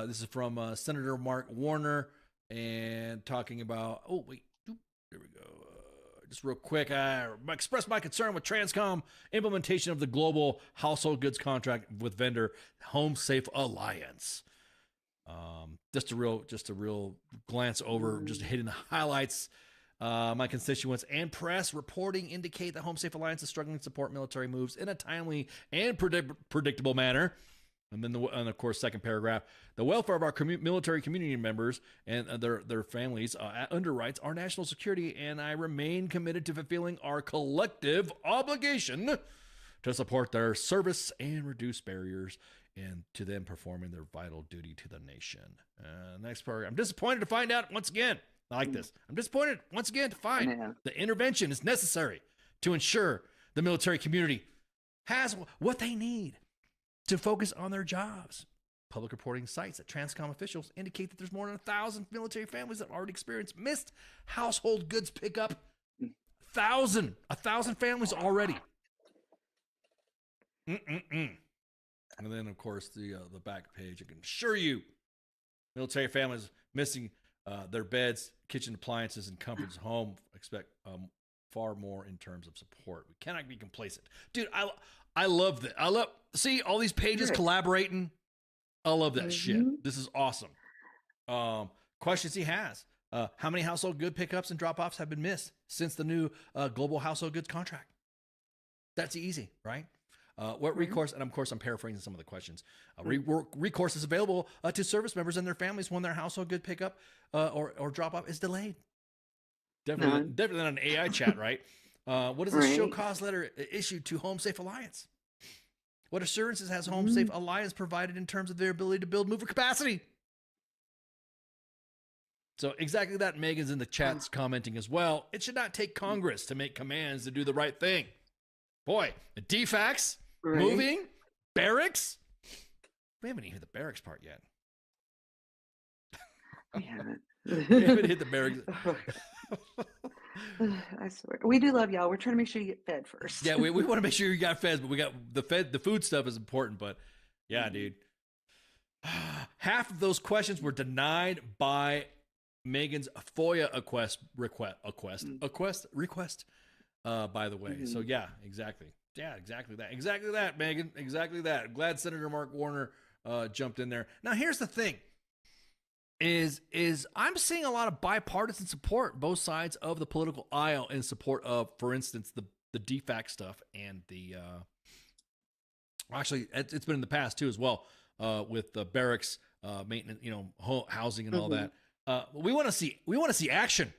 [SPEAKER 6] This is from Senator Mark Warner, and talking about. Oh wait, there we go. Just real quick, I expressed my concern with Transcom implementation of the global household goods contract with vendor Home Safe Alliance. Just a real glance over, just hitting the highlights. My constituents and press reporting indicate that Home Safe Alliance is struggling to support military moves in a timely and predictable manner. And then, of course, second paragraph, the welfare of our military community members and their families underwrites our national security, and I remain committed to fulfilling our collective obligation to support their service and reduce barriers and to them performing their vital duty to the nation. Next paragraph, I'm disappointed to find out once again, I like this, I'm disappointed once again to find the intervention is necessary to ensure the military community has what they need to focus on their jobs. Public reporting sites that Transcom officials indicate that there's more than 1,000 military families that already experienced missed household goods pickup. 1,000 families already. And then, of course, the back page. I can assure you, military families missing their beds, kitchen appliances, and comforts at home expect far more in terms of support. We cannot be complacent, dude. I love that. See all these pages collaborating. I love that shit. This is awesome. Questions he has. How many household good pickups and drop-offs have been missed since the new global household goods contract? That's easy, right? What recourse, and of course I'm paraphrasing some of the questions. Recourse is available to service members and their families when their household good pickup or drop-off is delayed. Definitely not an AI chat, right? What is the show cause letter issued to Home Safe Alliance? What assurances has Home Safe Alliance provided in terms of their ability to build mover capacity? So exactly that. Megan's in the chats commenting as well. It should not take Congress to make commands to do the right thing. Boy, the DFACs, moving, barracks. We haven't even hit the barracks part yet.
[SPEAKER 7] We haven't.
[SPEAKER 6] We haven't hit the barracks.
[SPEAKER 7] I swear. We do love y'all. We're trying to make sure you get fed first.
[SPEAKER 6] Yeah, we want to make sure you got fed, but we got the food stuff is important, but yeah, dude. Half of those questions were denied by Megan's FOIA request. By the way, so yeah, exactly. Yeah, exactly that, Megan, exactly that. Glad Senator Mark Warner jumped in there. Now, here's the thing: is I'm seeing a lot of bipartisan support, both sides of the political aisle, in support of, for instance, the DFAC stuff and the actually it's been in the past too as well with the barracks maintenance, housing and all that. We want to see action.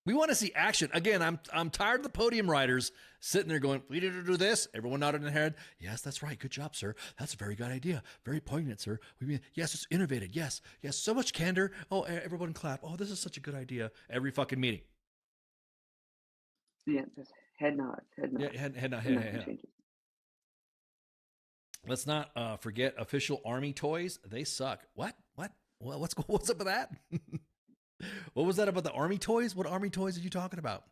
[SPEAKER 6] We want to see action. Again, I'm tired of the podium riders sitting there going, we need to do this. Everyone nodded in their head. Yes, that's right. Good job, sir. That's a very good idea. Very poignant, sir. Yes, it's innovative. Yes. So much candor. Oh, everyone clap. Oh, this is such a good idea. Every fucking meeting.
[SPEAKER 7] Yeah, just head nods.
[SPEAKER 6] Yeah, head nod. Let's not forget official Army toys. They suck. What? Well, what's up with that? What was that about the Army toys? What Army toys are you talking about?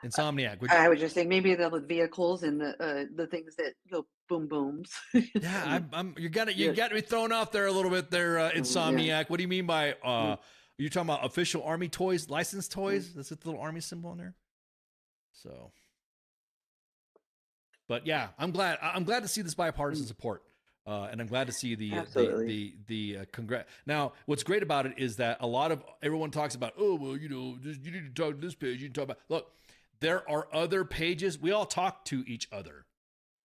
[SPEAKER 6] Insomniac.
[SPEAKER 7] I was just saying maybe the vehicles and the things that go boom booms.
[SPEAKER 6] Yeah, you got to be thrown off there a little bit there, Insomniac. Yeah. What do you mean by you talking about official Army toys, licensed toys? That's the little Army symbol in there. So, but yeah, I'm glad to see this bipartisan support. And I'm glad to see the congrats. Now, what's great about it is that everyone talks about, oh, well, you need to talk to this page. You can talk about, look, there are other pages. We all talk to each other.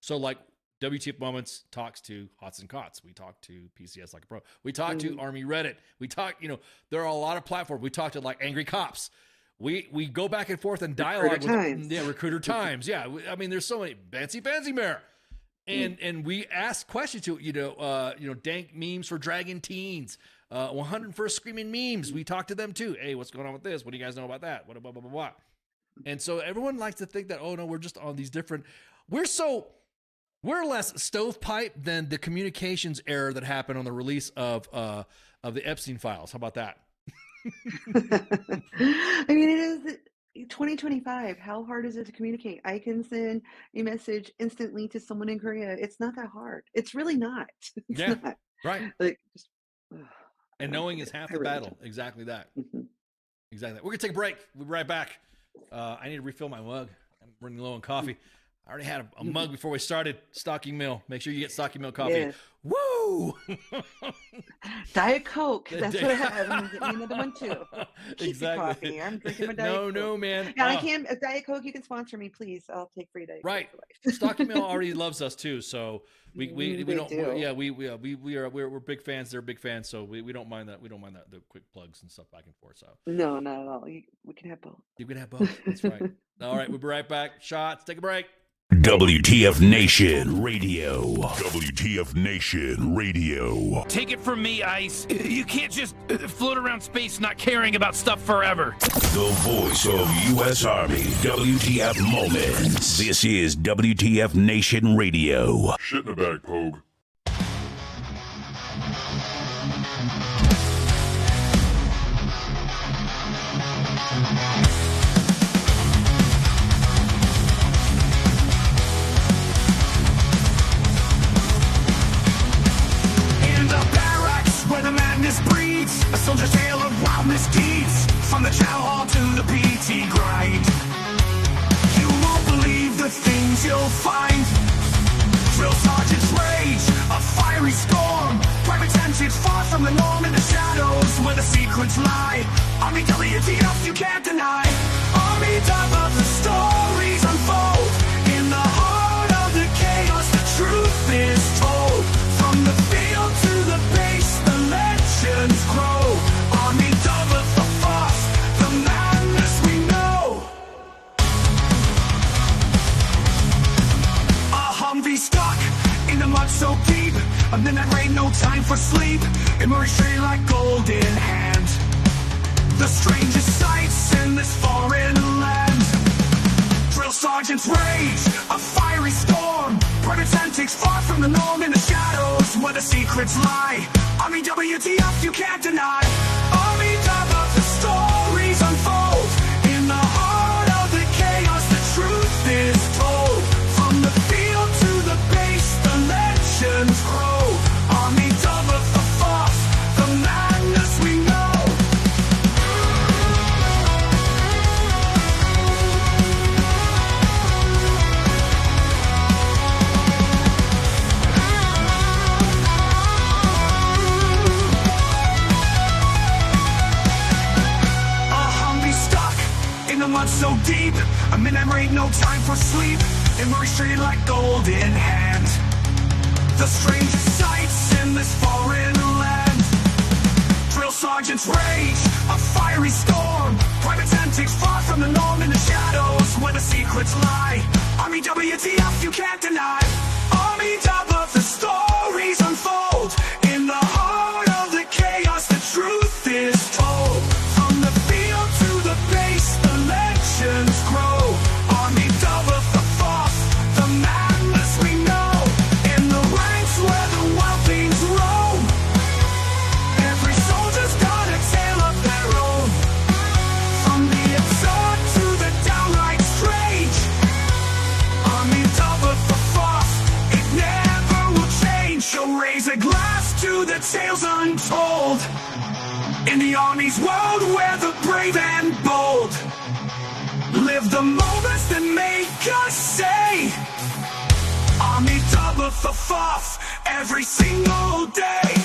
[SPEAKER 6] So like WTF Moments talks to Hots and Cots. We talk to PCS Like a Pro. We talk to Army Reddit. We talk, there are a lot of platforms. We talk to like Angry Cops. We go back and forth and dialogue with Recruiter Times. Yeah. I mean, there's so many Fancy Mare. And we ask questions to dank memes for Dragon Teens, 101st Screaming Memes. We talk to them too. Hey, what's going on with this? What do you guys know about that? What blah blah blah blah. And so everyone likes to think that, oh no, we're just on these different. We're less stovepipe than the communications error that happened on the release of the Epstein files. How about that?
[SPEAKER 7] I mean, it is 2025. How hard is it to communicate? I can send a message instantly to someone in Korea. It's not that hard. It's really not. It's not.
[SPEAKER 6] Right.
[SPEAKER 7] Like,
[SPEAKER 6] and knowing is half the battle. Exactly that. Exactly that. We're gonna take a break. We'll be right back. I need to refill my mug. I'm running low on coffee. I already had a mug before we started. Stocking Mill. Make sure you get Stocking Mill coffee.
[SPEAKER 7] Yeah.
[SPEAKER 6] Woo!
[SPEAKER 7] Diet Coke. That's what I have. I'm getting another one too.
[SPEAKER 6] Exactly.
[SPEAKER 7] Coffee. I'm drinking my Diet Coke.
[SPEAKER 6] No, man.
[SPEAKER 7] Yeah, I can't. Diet Coke. You can sponsor me, please. I'll take free Diet Coke.
[SPEAKER 6] Right. Stocking Mill already loves us too, so we don't.
[SPEAKER 7] Do.
[SPEAKER 6] Yeah, we're big fans. They're big fans, so we don't mind that. We don't mind that the quick plugs and stuff back and forth. So
[SPEAKER 7] no, not at all. We can have both.
[SPEAKER 6] You can have both. That's right. All right, we'll be right back. Shots. Take a break.
[SPEAKER 2] WTF Nation Radio. WTF Nation Radio.
[SPEAKER 8] Take it from me, Ice. You can't just float around space not caring about stuff forever.
[SPEAKER 2] The voice of U.S. Army. WTF Moments. This is WTF Nation Radio.
[SPEAKER 5] Shit in the bag, Pogue.
[SPEAKER 9] A soldier's tale of wild misdeeds, from the chow hall to the PT grind. You won't believe the things you'll find. Drill sergeant's rage, a fiery storm. Private tensions far from the norm in the shadows where the secrets lie. Army WTF you can't deny. Army of the stories unfold. In the heart of the chaos the truth is told. From the field to the base the legends grow. Army of the force, the madness we know. A Humvee stuck in the mud so deep. A midnight rain, no time for sleep. It moves straight like golden hand. The strangest sights in this foreign land. Drill sergeant's rage, a fiery storm. Private antics far from the norm in the shadows where the secrets lie. Army WTF you can't deny. Army of the stories unfold. In the heart of the chaos the truth is told. From the field to the base the legends grow. deep. A minute ain't no time for sleep. Immersed like golden hand. The strangest sights in this foreign land. Drill sergeants rage, a fiery storm. Private antics far from the norm in the shadows where the secrets lie. Army WTF you can't deny. Army W, the stories unfold. In the heart of the chaos the truth is told. From the field to the base the legends grow. Army W, the fourth, the madness we know. In the ranks where the wild things roam. Every soldier's got a tale of their own. From the absurd to the downright strange. Army W, the fourth, it never will change. So raise a glass to the tales untold. In the Army's world where the brave and bold live the moments that make us say Army W, the fourth, every single day.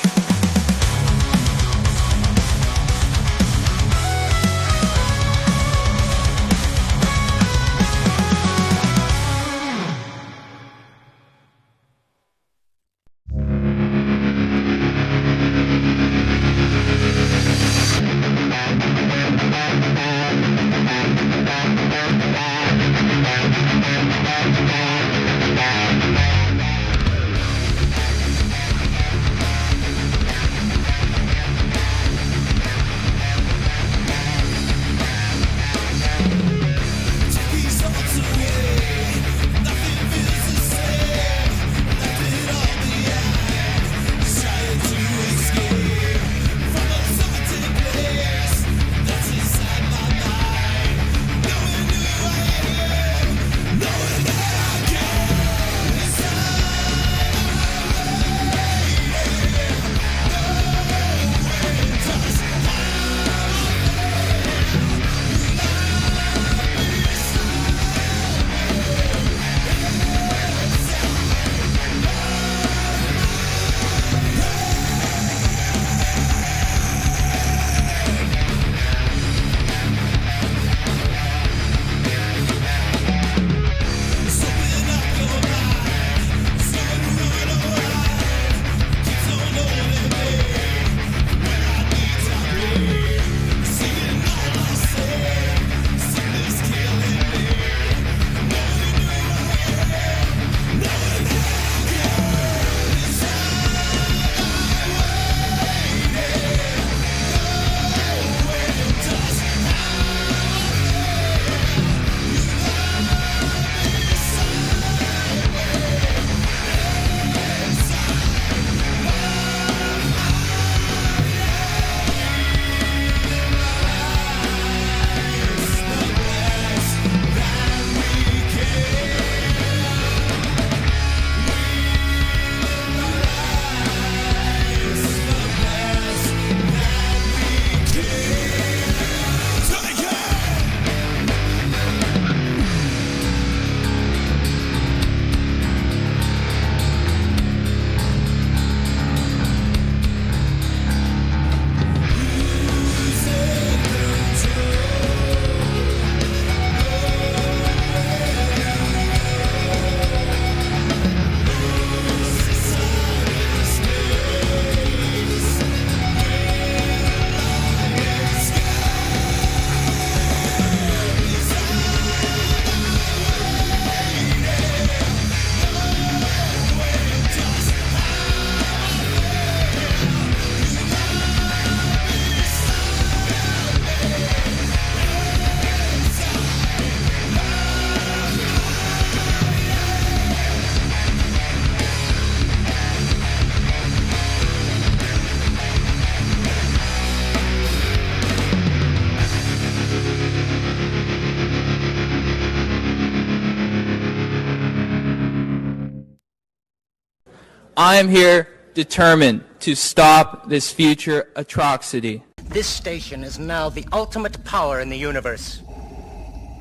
[SPEAKER 10] I am here determined to stop this future atrocity.
[SPEAKER 11] This station is now the ultimate power in the universe.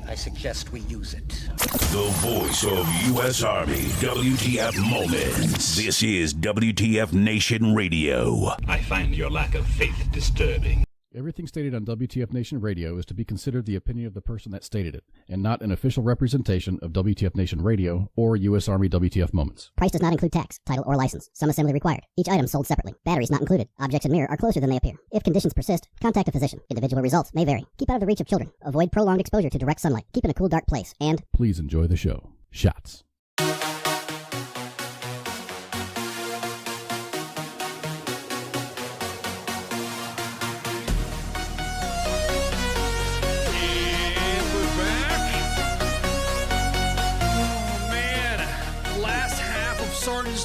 [SPEAKER 11] I suggest we use it.
[SPEAKER 2] The voice of U.S. Army, WTF Moments. This is WTF Nation Radio.
[SPEAKER 12] I find your lack of faith disturbing. Everything stated on WTF Nation Radio is to be considered the opinion of the person that stated it, and not an official representation of WTF Nation Radio or U.S. Army WTF Moments.
[SPEAKER 13] Price does not include tax, title, or license. Some assembly required. Each item sold separately. Batteries not included. Objects in mirror are closer than they appear. If conditions persist, contact a physician. Individual results may vary. Keep out of the reach of children. Avoid prolonged exposure to direct sunlight. Keep in a cool, dark place. And
[SPEAKER 12] please enjoy the show. Shots.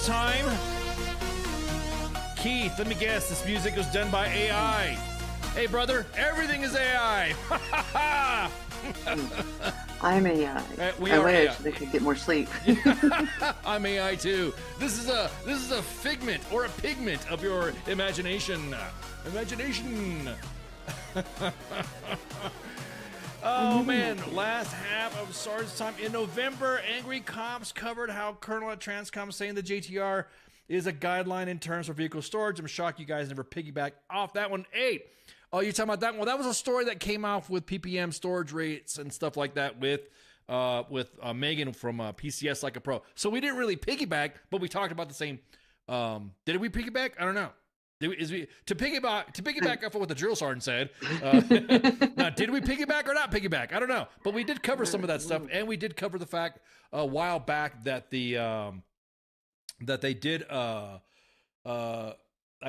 [SPEAKER 6] Time. Keith, let me guess, this music was done by AI. Hey, brother, everything is AI.
[SPEAKER 7] I'm AI.
[SPEAKER 6] We
[SPEAKER 7] I
[SPEAKER 6] are
[SPEAKER 7] wish
[SPEAKER 6] AI.
[SPEAKER 7] they could get more sleep.
[SPEAKER 6] I'm AI too. This is a figment or a pigment of your imagination. Imagination. Oh man, last half of Sergeant's Time in November, angry cops covered how Colonel at Transcom saying the JTR is a guideline in terms of vehicle storage. I'm shocked you guys never piggyback off that one. Hey, oh, you're talking about that one? Well, that was a story that came out with PPM storage rates and stuff like that with Megan from PCS Like a Pro. So we didn't really piggyback, but we talked about the same. Did we piggyback? I don't know. To piggyback off of what the drill sergeant said. Now, did we piggyback or not piggyback? I don't know, but we did cover some of that stuff, and we did cover the fact a while back that that they did. I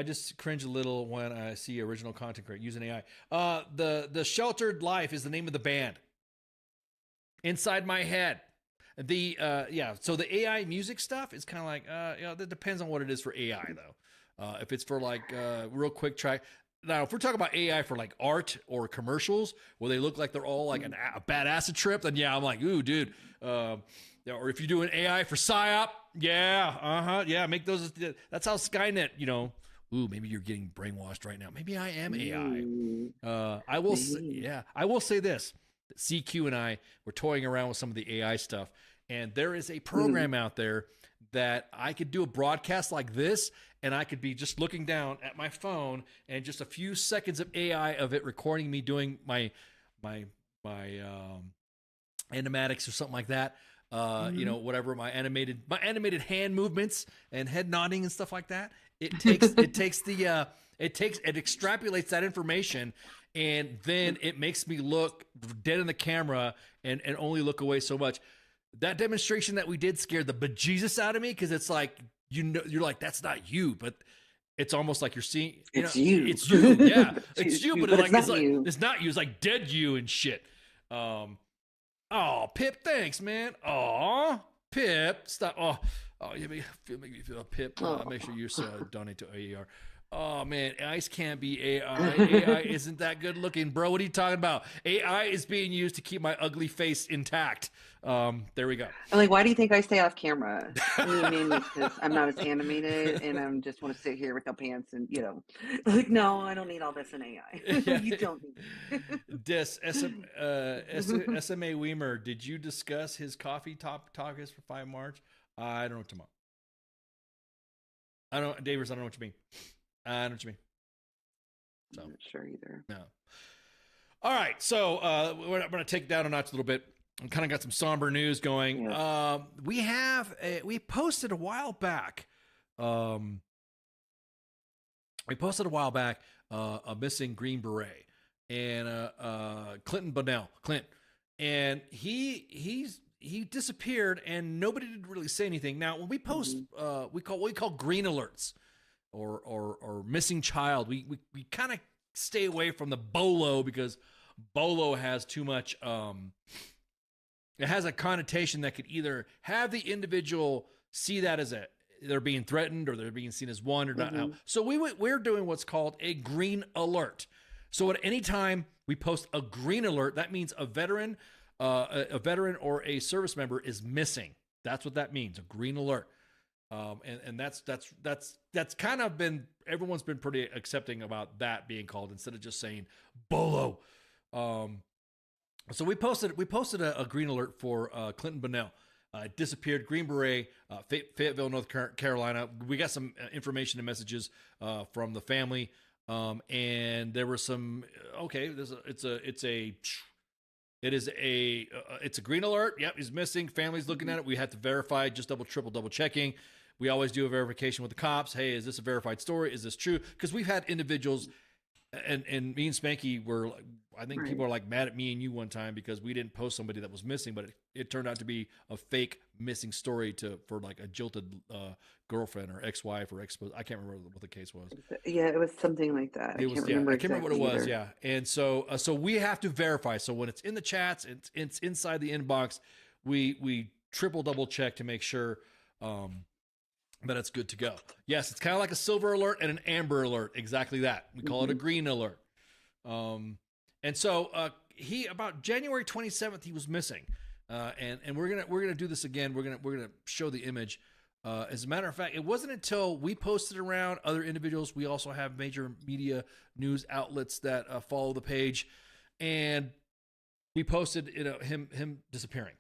[SPEAKER 6] just cringe a little when I see original content creator using AI. The Sheltered Life is the name of the band. Inside My Head. So the AI music stuff is kind of like that depends on what it is for AI though. If it's for like real quick track. Now, if we're talking about AI for like art or commercials where they look like they're all like a bad acid trip, then yeah, I'm like, ooh, dude. Or if you're doing AI for PSYOP, yeah, make those. That's how Skynet, ooh, maybe you're getting brainwashed right now. Maybe I am AI. I will say this. CQ and I were toying around with some of the AI stuff, and there is a program out there that I could do a broadcast like this, and I could be just looking down at my phone and just a few seconds of AI of it recording me doing my animatics or something like that. Whatever my animated hand movements and head nodding and stuff like that. It extrapolates that information, and then it makes me look dead in the camera and only look away so much. That demonstration that we did scared the bejesus out of me, because it's like, you're like, that's not you, but it's almost like you're seeing,
[SPEAKER 7] it's you.
[SPEAKER 6] It's you, yeah, it's you, but
[SPEAKER 7] it's not you.
[SPEAKER 6] It's not you. It's like dead you and shit. Oh, Pip, thanks, man. Oh, Pip, stop. Oh, you make me feel Pip. Make sure you donate to AER. Oh man, ICE can't be AI. AI isn't that good looking, bro. What are you talking about? AI is being used to keep my ugly face intact. There we go.
[SPEAKER 7] I'm like, why do you think I stay off camera? Mainly because I'm not as animated, and I just want to sit here with no pants, and like, no, I don't need all this in AI. You don't need it.
[SPEAKER 6] SMA Weimer, did you discuss his coffee topics for 5 March? I don't know tomorrow. Davers, I don't know what you mean. I don't know what you mean. So.
[SPEAKER 7] I'm not sure either.
[SPEAKER 6] No. All right, so we're going to take it down a notch a little bit. We kind of got some somber news going. Yeah. We posted a while back. A missing Green Beret, and Clinton Bunnell, and he disappeared, and nobody did really say anything. Now, when we post, we call green alerts. Or missing child. We kind of stay away from the BOLO, because BOLO has too much. It has a connotation that could either have the individual see that as they're being threatened, or they're being seen as one or not. Now. So we're doing what's called a green alert. So at any time we post a green alert, that means a veteran or a service member is missing. That's what that means. A green alert. And that's kind of been, everyone's been pretty accepting about that being called, instead of just saying BOLO. So we posted a green alert for Clinton Bunnell. Disappeared, Green Beret, Fayetteville, North Carolina. We got some information and messages from the family. And there were some. Okay, it's a green alert. Yep, he's missing. Family's looking at it. We have to verify, just double checking. We always do a verification with the cops. Hey, is this a verified story? Is this true? Because we've had individuals, and me and Spanky were, I think people are like mad at me and you one time because we didn't post somebody that was missing, but it turned out to be a fake missing story for like a jilted girlfriend or ex-wife or I can't remember what the case was.
[SPEAKER 7] Yeah, it was something like that. I can't remember what it was.
[SPEAKER 6] Yeah, and so we have to verify. So when it's in the chats, it's inside the inbox. We double check to make sure that it's good to go. Yes, it's kind of like a silver alert and an amber alert. Exactly that. We call it a green alert. And so he about January 27th he was missing, and we're gonna do this again. We're gonna show the image. As a matter of fact, it wasn't until we posted around other individuals. We also have major media news outlets that follow the page, and we posted him disappearing.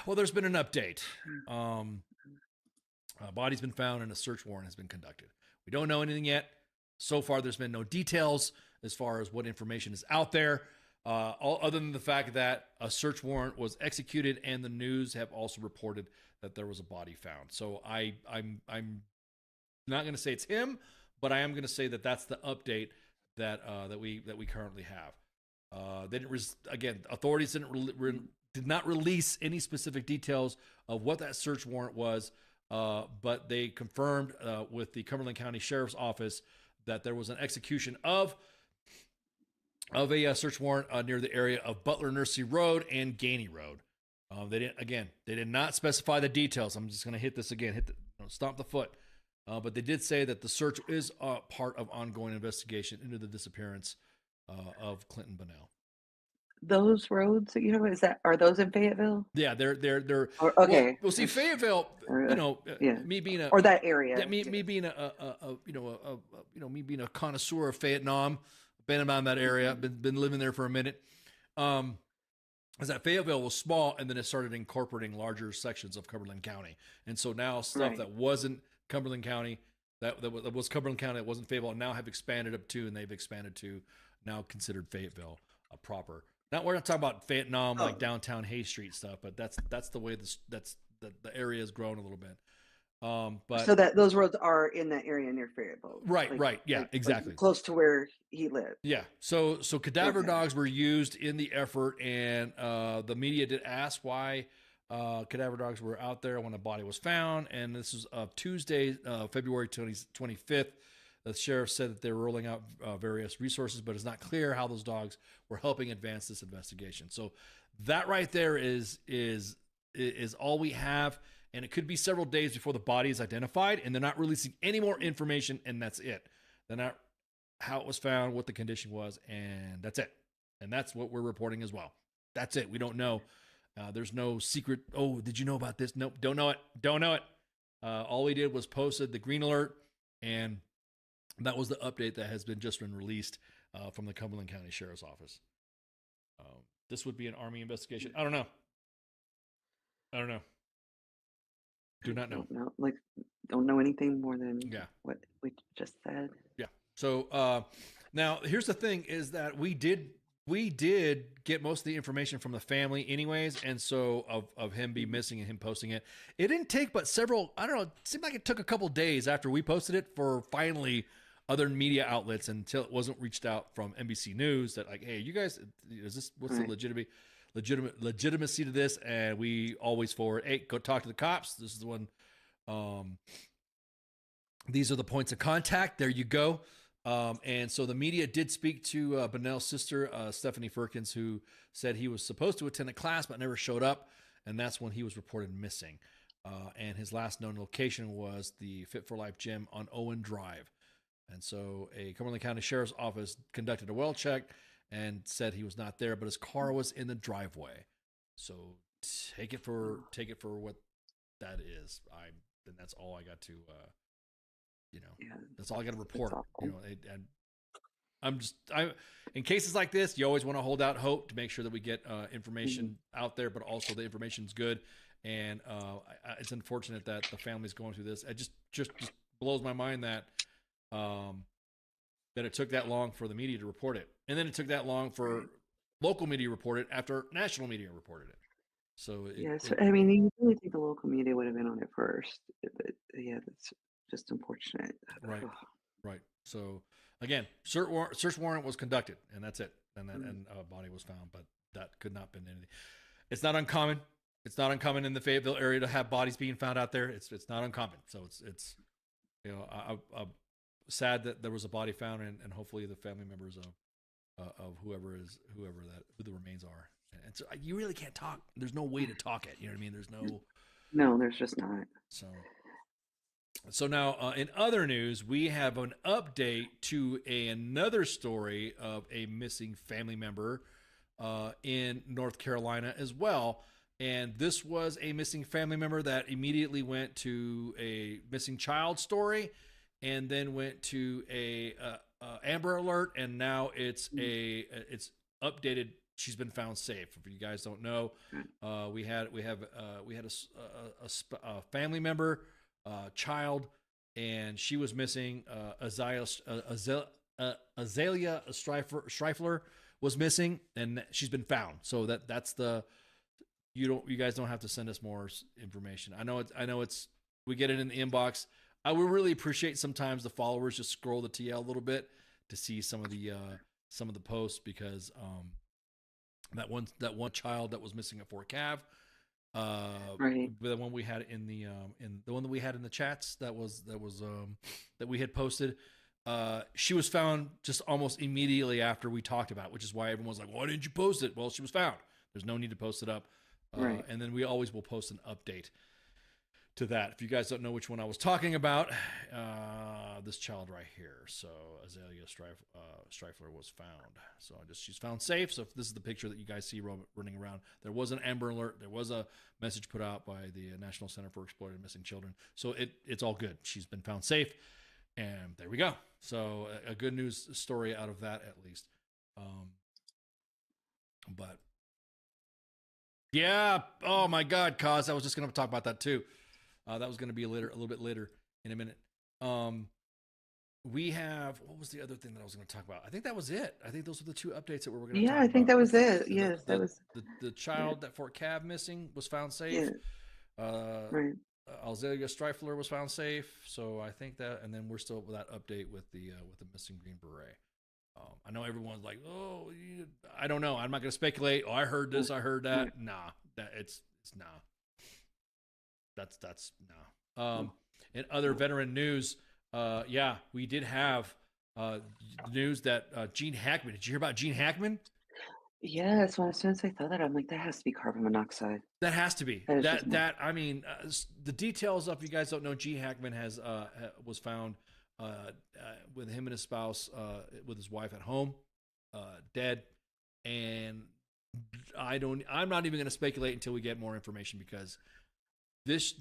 [SPEAKER 6] Well, there's been an update. Body's been found and a search warrant has been conducted. We don't know anything yet. So far, there's been no details as far as what information is out there, other than the fact that a search warrant was executed and the news have also reported that there was a body found. So I'm not going to say it's him, but I am going to say that that's the update that we currently have. They didn't again, authorities did not release any specific details of what that search warrant was, but they confirmed with the Cumberland County Sheriff's Office that there was an execution of a search warrant near the area of Butler Nursery Road and Gainey Road. They did not specify the details. I'm just going to hit this again, stomp the foot. But they did say that the search is part of ongoing investigation into the disappearance of Clinton Bunnell.
[SPEAKER 7] Those roads that you know, are those in Fayetteville?
[SPEAKER 6] Yeah, they're
[SPEAKER 7] okay.
[SPEAKER 6] Well, see, Fayetteville, me being a
[SPEAKER 7] or that area,
[SPEAKER 6] me being me being a connoisseur of Vietnam, been around that area, been living there for a minute. Is that Fayetteville was small, and then it started incorporating larger sections of Cumberland County, and so now stuff that wasn't Cumberland County, that was Cumberland County, that wasn't Fayetteville, now have expanded up to, and they've expanded to now considered Fayetteville proper. Now we're not talking about Vietnam like downtown Hay Street stuff, but that's the way the area has grown a little bit. But
[SPEAKER 7] so that those roads are in that area near Fayetteville,
[SPEAKER 6] right, yeah, exactly,
[SPEAKER 7] close to where he lived.
[SPEAKER 6] Yeah, so cadaver dogs were used in the effort, and the media did ask why cadaver dogs were out there when the body was found, and this was Tuesday, February 25th. The sheriff said that they were rolling out various resources, but it's not clear how those dogs were helping advance this investigation. So that right there is all we have, and it could be several days before the body is identified, and they're not releasing any more information, and that's it. They're not how it was found, what the condition was, and that's it. And that's what we're reporting as well. That's it. We don't know. There's no secret. Oh, did you know about this? Nope, don't know it. All we did was posted the green alert, and that was the update that has just been released from the Cumberland County Sheriff's Office. This would be an Army investigation. I don't know. Do not know.
[SPEAKER 7] Don't know anything more than what we just said.
[SPEAKER 6] Yeah. So now here's the thing: is that we did get most of the information from the family, anyways, and so of him be missing and him posting it. It didn't take but several. I don't know. It seemed like it took a couple days after we posted it for finally other media outlets, until it wasn't reached out from NBC News that like, hey, you guys, is this what's the legitimacy to this? And we always forward, hey, go talk to the cops. This is the one. These are the points of contact. There you go. And so the media did speak to Bunnell's sister, Stephanie Firkins, who said he was supposed to attend a class but never showed up, and that's when he was reported missing. And his last known location was the Fit for Life gym on Owen Drive. And so a Cumberland County Sheriff's Office conducted a well check and said he was not there, but his car was in the driveway. So take it for what that is. And that's all I got to, that's all I got to report. And in cases like this, you always want to hold out hope to make sure that we get information out there, but also the information's good. And it's unfortunate that the family's going through this. It just blows my mind that that it took that long for the media to report it. And then it took that long for local media to report it after national media reported it. So
[SPEAKER 7] Yes, I mean, you really think the local media would have been on it first, but yeah, that's just unfortunate.
[SPEAKER 6] Right, right. So again, search warrant was conducted, and that's it. And then a body was found, but that could not have been anything. It's not uncommon. It's not uncommon in the Fayetteville area to have bodies being found out there. It's not uncommon. So it's you know, I'm sad that there was a body found, and hopefully the family members of who the remains are. And so you really can't talk. There's no way to talk it. You know what I mean? There's
[SPEAKER 7] no, there's just not.
[SPEAKER 6] So now in other news, we have an update to another story of a missing family member in North Carolina as well. And this was a missing family member that immediately went to a missing child story, and then went to a Amber Alert, and now it's updated. She's been found safe. If you guys don't know, we had a family member, child, and she was missing. Azalea Streifler was missing, and she's been found. So that's the. You guys don't have to send us more information. I know it's we get it in the inbox. I would really appreciate sometimes the followers just scroll the TL a little bit to see some of the posts, because that one child that was missing at Fort Cav, the one we had in the one that we had in the chats that we had posted, she was found just almost immediately after we talked about it, which is why everyone's like, why didn't you post it? Well, she was found. There's no need to post it up. And then we always will post an update to that. If you guys don't know which one I was talking about, this child right here. So Azalea Streifler was found. So she's found safe. So if this is the picture that you guys see running around, there was an Amber Alert. There was a message put out by the National Center for Exploited Missing Children. So it's all good. She's been found safe. And there we go. So a good news story out of that, at least. But yeah. Oh my God, Cause. I was just going to talk about that too. That was going to be a little bit later in a minute. We have, what was the other thing that I was going to talk about? I think that was it. I think those were the two updates that we were going to talk about.
[SPEAKER 7] Yeah, I think that was it. Yes, that was
[SPEAKER 6] the child at Fort Cav missing was found safe.
[SPEAKER 7] Yeah.
[SPEAKER 6] Azalea Streifler was found safe. So I think that, and then we're still with that update with the missing Green Beret. I know everyone's like, oh, I don't know. I'm not going to speculate. Oh, I heard this. I heard that. Nah, it's nah. That's nah. In other veteran news, we did have news that Gene Hackman. Did you hear about Gene Hackman?
[SPEAKER 7] Yes. Well, as soon as I thought that, I'm like, that has to be carbon monoxide.
[SPEAKER 6] That has to be. I mean, the details of, you guys don't know, Gene Hackman was found with him and his spouse, with his wife at home, dead. And I'm not even going to speculate until we get more information, because this,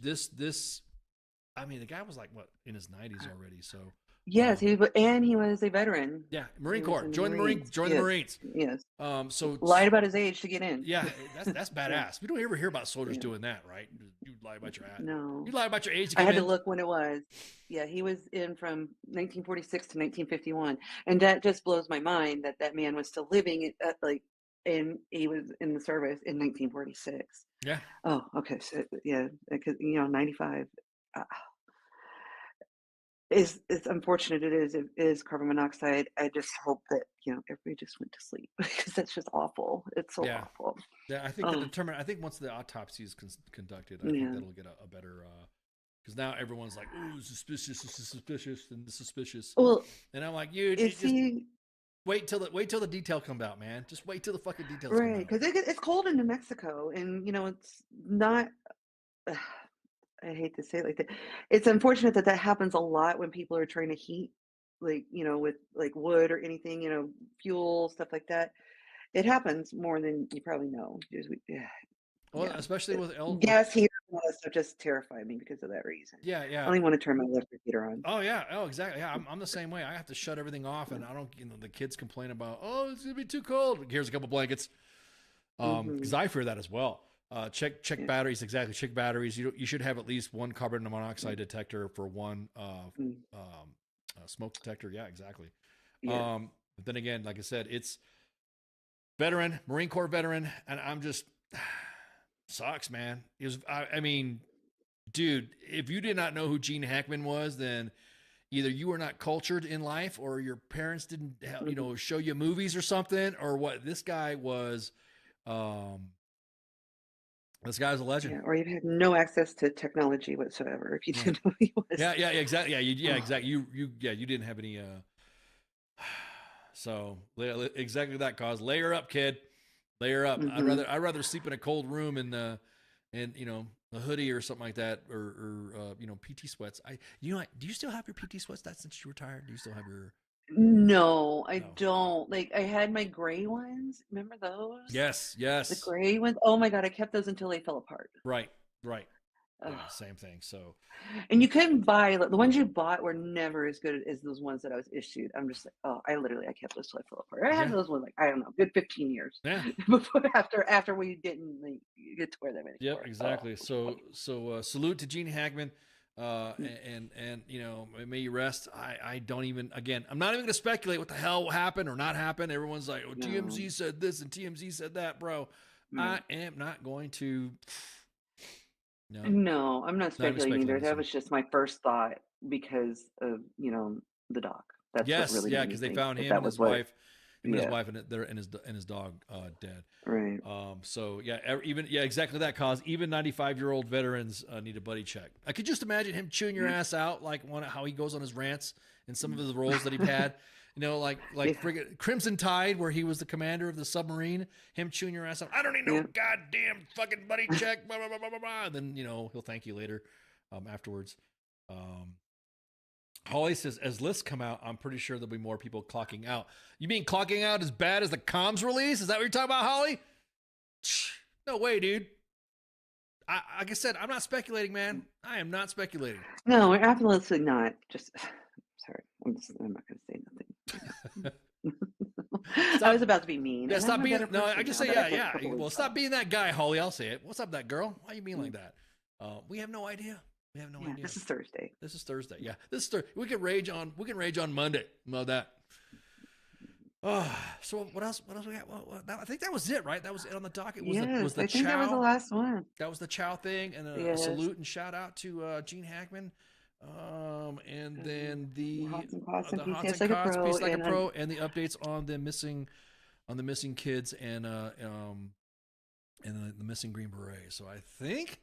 [SPEAKER 6] I mean, the guy was like, what, in his 90s already. So
[SPEAKER 7] yes, he was a veteran.
[SPEAKER 6] Yeah, Marine Corps. Join the Marines.
[SPEAKER 7] Yes.
[SPEAKER 6] So
[SPEAKER 7] lied about his age to get in.
[SPEAKER 6] Yeah, that's badass. Yeah. We don't ever hear about soldiers doing that, right? You lie about your age.
[SPEAKER 7] No.
[SPEAKER 6] You lie about your age.
[SPEAKER 7] I had to look when it was. Yeah, he was in from 1946 to 1951, and that just blows my mind that man was still living and he was in the service in 1946.
[SPEAKER 6] Yeah.
[SPEAKER 7] Oh, okay. So yeah, because 95. It's unfortunate. It is carbon monoxide. I just hope that everybody just went to sleep, because that's just awful. It's so awful.
[SPEAKER 6] Yeah, I think I think once the autopsy is conducted, I think that'll get a better. Because now everyone's like, "Ooh, suspicious, and suspicious."
[SPEAKER 7] Well,
[SPEAKER 6] and I'm like, wait till the detail comes out, man. Just wait till the fucking details come out.
[SPEAKER 7] Right, because it's cold in New Mexico, and it's not. I hate to say it like that. It's unfortunate that happens a lot when people are trying to heat, with wood or anything, fuel, stuff like that. It happens more than you probably know.
[SPEAKER 6] Especially with
[SPEAKER 7] gas heater and all that stuff just terrified me because of that reason.
[SPEAKER 6] Yeah.
[SPEAKER 7] I don't even want to turn my electric heater on.
[SPEAKER 6] Oh yeah. Oh exactly. Yeah, I'm the same way. I have to shut everything off, and I don't. The kids complain about, oh, it's gonna be too cold. Here's a couple blankets. Because I fear that as well. Check batteries. Exactly. Check batteries. You should have at least one carbon monoxide detector for one Smoke detector. Yeah, exactly.
[SPEAKER 7] Yeah.
[SPEAKER 6] But then again, like I said, it's veteran, Marine Corps veteran, and I'm just sucks, man. It was, I mean, dude, if you did not know who Gene Hackman was, then either you were not cultured in life, or your parents didn't, show you movies or something, or what. This guy was, this guy's a legend.
[SPEAKER 7] Yeah, or you had no access to technology whatsoever if you didn't know who he was.
[SPEAKER 6] Yeah, exactly. Yeah, exactly. You didn't have any. So exactly that cause. Layer up, kid. Layer up.
[SPEAKER 7] Mm-hmm.
[SPEAKER 6] I'd rather sleep in a cold room and a hoodie or something like that, or PT sweats. Do you still have your PT sweats? That since you retired, do you still have your?
[SPEAKER 7] No, I don't. Like, I had my gray ones. Remember those?
[SPEAKER 6] Yes.
[SPEAKER 7] The gray ones. Oh my God, I kept those until they fell apart.
[SPEAKER 6] Right. Yeah, same thing. So,
[SPEAKER 7] and you couldn't buy, like, the ones you bought were never as good as those ones that I was issued. I'm just like, I kept those till I fell apart. I had those ones, like, I don't know, good 15 years.
[SPEAKER 6] Yeah.
[SPEAKER 7] Before after we didn't get to wear them anymore.
[SPEAKER 6] Yep, exactly. So salute to Gene Hackman. And may you rest. I don't even, again, I'm not even going to speculate what the hell happened or not happened. Everyone's like, TMZ said this and TMZ said that, bro. I am not going to.
[SPEAKER 7] No, I'm not speculating either. That was just my first thought because of, the doc. That's what really made me
[SPEAKER 6] because they
[SPEAKER 7] think
[SPEAKER 6] found
[SPEAKER 7] that
[SPEAKER 6] him
[SPEAKER 7] that
[SPEAKER 6] and
[SPEAKER 7] was
[SPEAKER 6] his
[SPEAKER 7] what-
[SPEAKER 6] wife. Him and his
[SPEAKER 7] yeah.
[SPEAKER 6] wife and his dog dead.
[SPEAKER 7] Right.
[SPEAKER 6] So exactly that cause. Even 95-year-old veterans need a buddy check. I could just imagine him chewing your ass out, like how he goes on his rants and some of his roles that he had. Like friggin' Crimson Tide, where he was the commander of the submarine. Him chewing your ass out. I don't need no goddamn fucking buddy check. Blah, blah, blah, blah, blah, blah. And then he'll thank you later, afterwards. Holly says, as lists come out, I'm pretty sure there'll be more people clocking out. You mean clocking out as bad as the comms release? Is that what you're talking about, Holly? No way, dude. Like I said, I'm not speculating, man. I am not speculating.
[SPEAKER 7] No, we're absolutely not. Just sorry. I'm not going to say nothing. I was about to be mean.
[SPEAKER 6] Yeah,
[SPEAKER 7] and
[SPEAKER 6] stop
[SPEAKER 7] I'm a
[SPEAKER 6] being.
[SPEAKER 7] better
[SPEAKER 6] No,
[SPEAKER 7] person
[SPEAKER 6] I just
[SPEAKER 7] now
[SPEAKER 6] say
[SPEAKER 7] that I've
[SPEAKER 6] yeah.
[SPEAKER 7] worked a couple
[SPEAKER 6] Well,
[SPEAKER 7] weeks
[SPEAKER 6] stop
[SPEAKER 7] off.
[SPEAKER 6] being that guy, Holly. I'll say it. What's up, that girl? Why are you being like that? We have no idea. We have no idea.
[SPEAKER 7] This is Thursday.
[SPEAKER 6] Yeah, this is Thursday. We can rage on Monday. About that. So what else? What else we got? I think that was it, right? That was it on the docket. Was the
[SPEAKER 7] I think
[SPEAKER 6] chow?
[SPEAKER 7] that was the last one.
[SPEAKER 6] That was the chow thing, and a salute and shout out to Gene Hackman. And then the Hots and Cots, Peace Like a Pro, and the updates on the missing kids and the missing Green Beret. So I think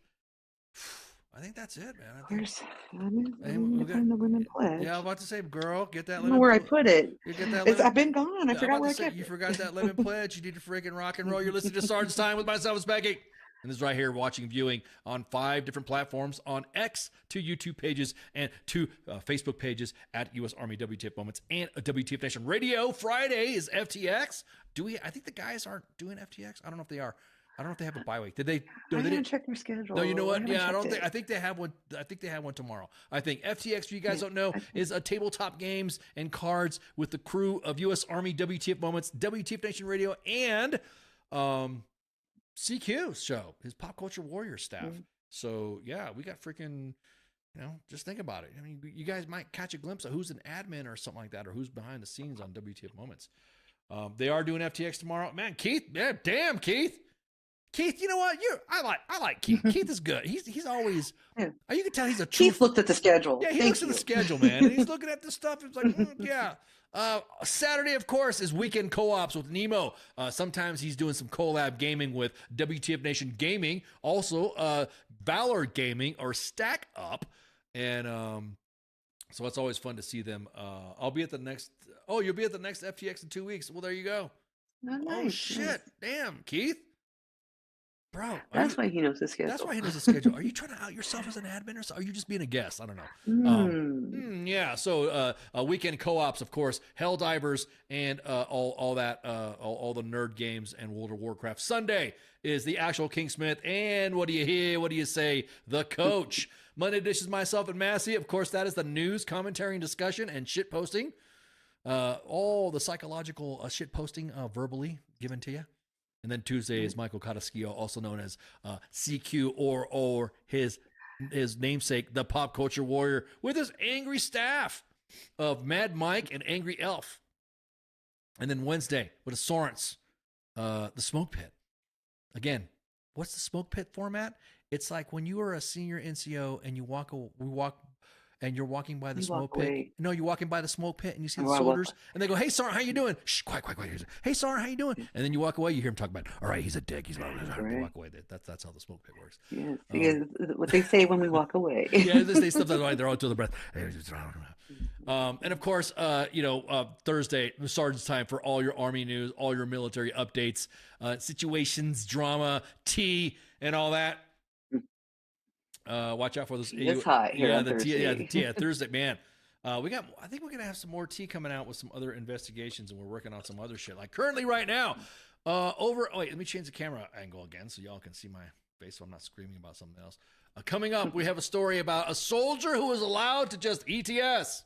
[SPEAKER 6] that's it, man.
[SPEAKER 7] The women pledge.
[SPEAKER 6] Yeah, I was about to say, girl, get that.
[SPEAKER 7] I don't know where I put it.
[SPEAKER 6] You get that.
[SPEAKER 7] I've been gone. I forgot where I kept it.
[SPEAKER 6] You forgot that lemon pledge. You need to freaking rock and roll. You're listening to Sergeant's Time with myself, Specky. And this is right here, viewing on 5 different platforms, on X, 2 YouTube pages, and 2 Facebook pages at U.S. Army WTF Moments and WTF Nation Radio. Friday is FTX. I think the guys aren't doing FTX. I don't know if they are. I don't know if they have a bye week. Did they?
[SPEAKER 7] I didn't check their schedule.
[SPEAKER 6] No, you know what? Yeah, I don't think. I think they have one. I think they have one tomorrow. I think FTX, for you guys don't know, is a tabletop games and cards with the crew of U.S. Army WTF Moments, WTF Nation Radio, and CQ's show, his Pop Culture Warrior staff. Mm-hmm. So yeah, we got freaking, just think about it. I mean, you guys might catch a glimpse of who's an admin or something like that, or who's behind the scenes on WTF Moments. They are doing FTX tomorrow. Man, Keith, yeah, damn Keith. Keith, you know what? I like Keith. Keith is good. He's always. You can tell he's a.
[SPEAKER 7] Keith looked at the schedule.
[SPEAKER 6] Yeah, he looks at the schedule, man. And he's looking at the stuff. It's like, yeah. Saturday, of course, is weekend co-ops with Nemo. Sometimes he's doing some collab gaming with WTF Nation Gaming. Also, Valor Gaming or Stack Up, and so it's always fun to see them. I'll be at the next. Oh, you'll be at the next FTX in 2 weeks. Well, there you go.
[SPEAKER 7] Oh, nice.
[SPEAKER 6] Oh shit! Damn, Keith. Bro,
[SPEAKER 7] that's why he knows the schedule.
[SPEAKER 6] That's why he knows the schedule. Are you trying to out yourself as an admin, or are you just being a guest? I don't know. Yeah. So weekend co-ops, of course, Helldivers, and all that, all the nerd games and World of Warcraft. Sunday is the actual Kingsmith, and what do you hear? What do you say? The Coach. Monday dishes myself and Massey. Of course, that is the news, commentary, and discussion and shit posting. All the psychological shit posting verbally given to you. And then Tuesday is Michael Cataschio, also known as CQ or his namesake, the Pop Culture Warrior, with his angry staff. of Mad Mike and Angry Elf. And then Wednesday with a Sorens, the Smoke Pit. Again, what's the Smoke Pit format? It's like when you are a senior NCO and you're walking by the smoke pit. No, you're walking by the smoke pit and you see the soldiers and they go, "Hey, Sergeant, how you doing?" Shh, quiet. "Hey, Sergeant, how you doing?" And then you walk away. You hear him talk about, "All right, he's a dick. He's not." You walk away. That's how the smoke pit works.
[SPEAKER 7] Yes, what they say when we walk away.
[SPEAKER 6] Yeah, they say stuff like they're all to the breath. And of course, Thursday, Sergeant's time for all your Army news, all your military updates, situations, drama, tea, and all that. Watch out for those.
[SPEAKER 7] It's hot here on
[SPEAKER 6] Thursday. Thursday, man. I think we're gonna have some more tea coming out with some other investigations, and we're working on some other shit. Like currently, right now, let me change the camera angle again so y'all can see my face, so I'm not screaming about something else. Coming up, we have a story about a soldier who was allowed to just ETS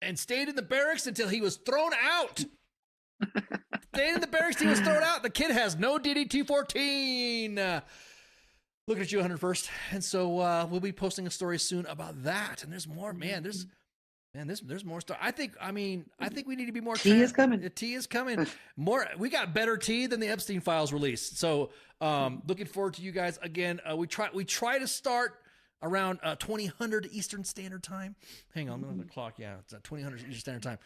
[SPEAKER 6] and stayed in the barracks until he was thrown out. Stayed in the barracks till he was thrown out. The kid has no DD-214. Looking at you, 101st. And so we'll be posting a story soon about that. And there's more, man. There's more stuff. I think we need to be more.
[SPEAKER 7] Tea is coming.
[SPEAKER 6] The tea is coming. More. We got better tea than the Epstein files released. So looking forward to you guys again. We try to start around 2000 Eastern Standard Time. Hang on, I'm on the clock. Yeah, it's 2000 Eastern Standard Time.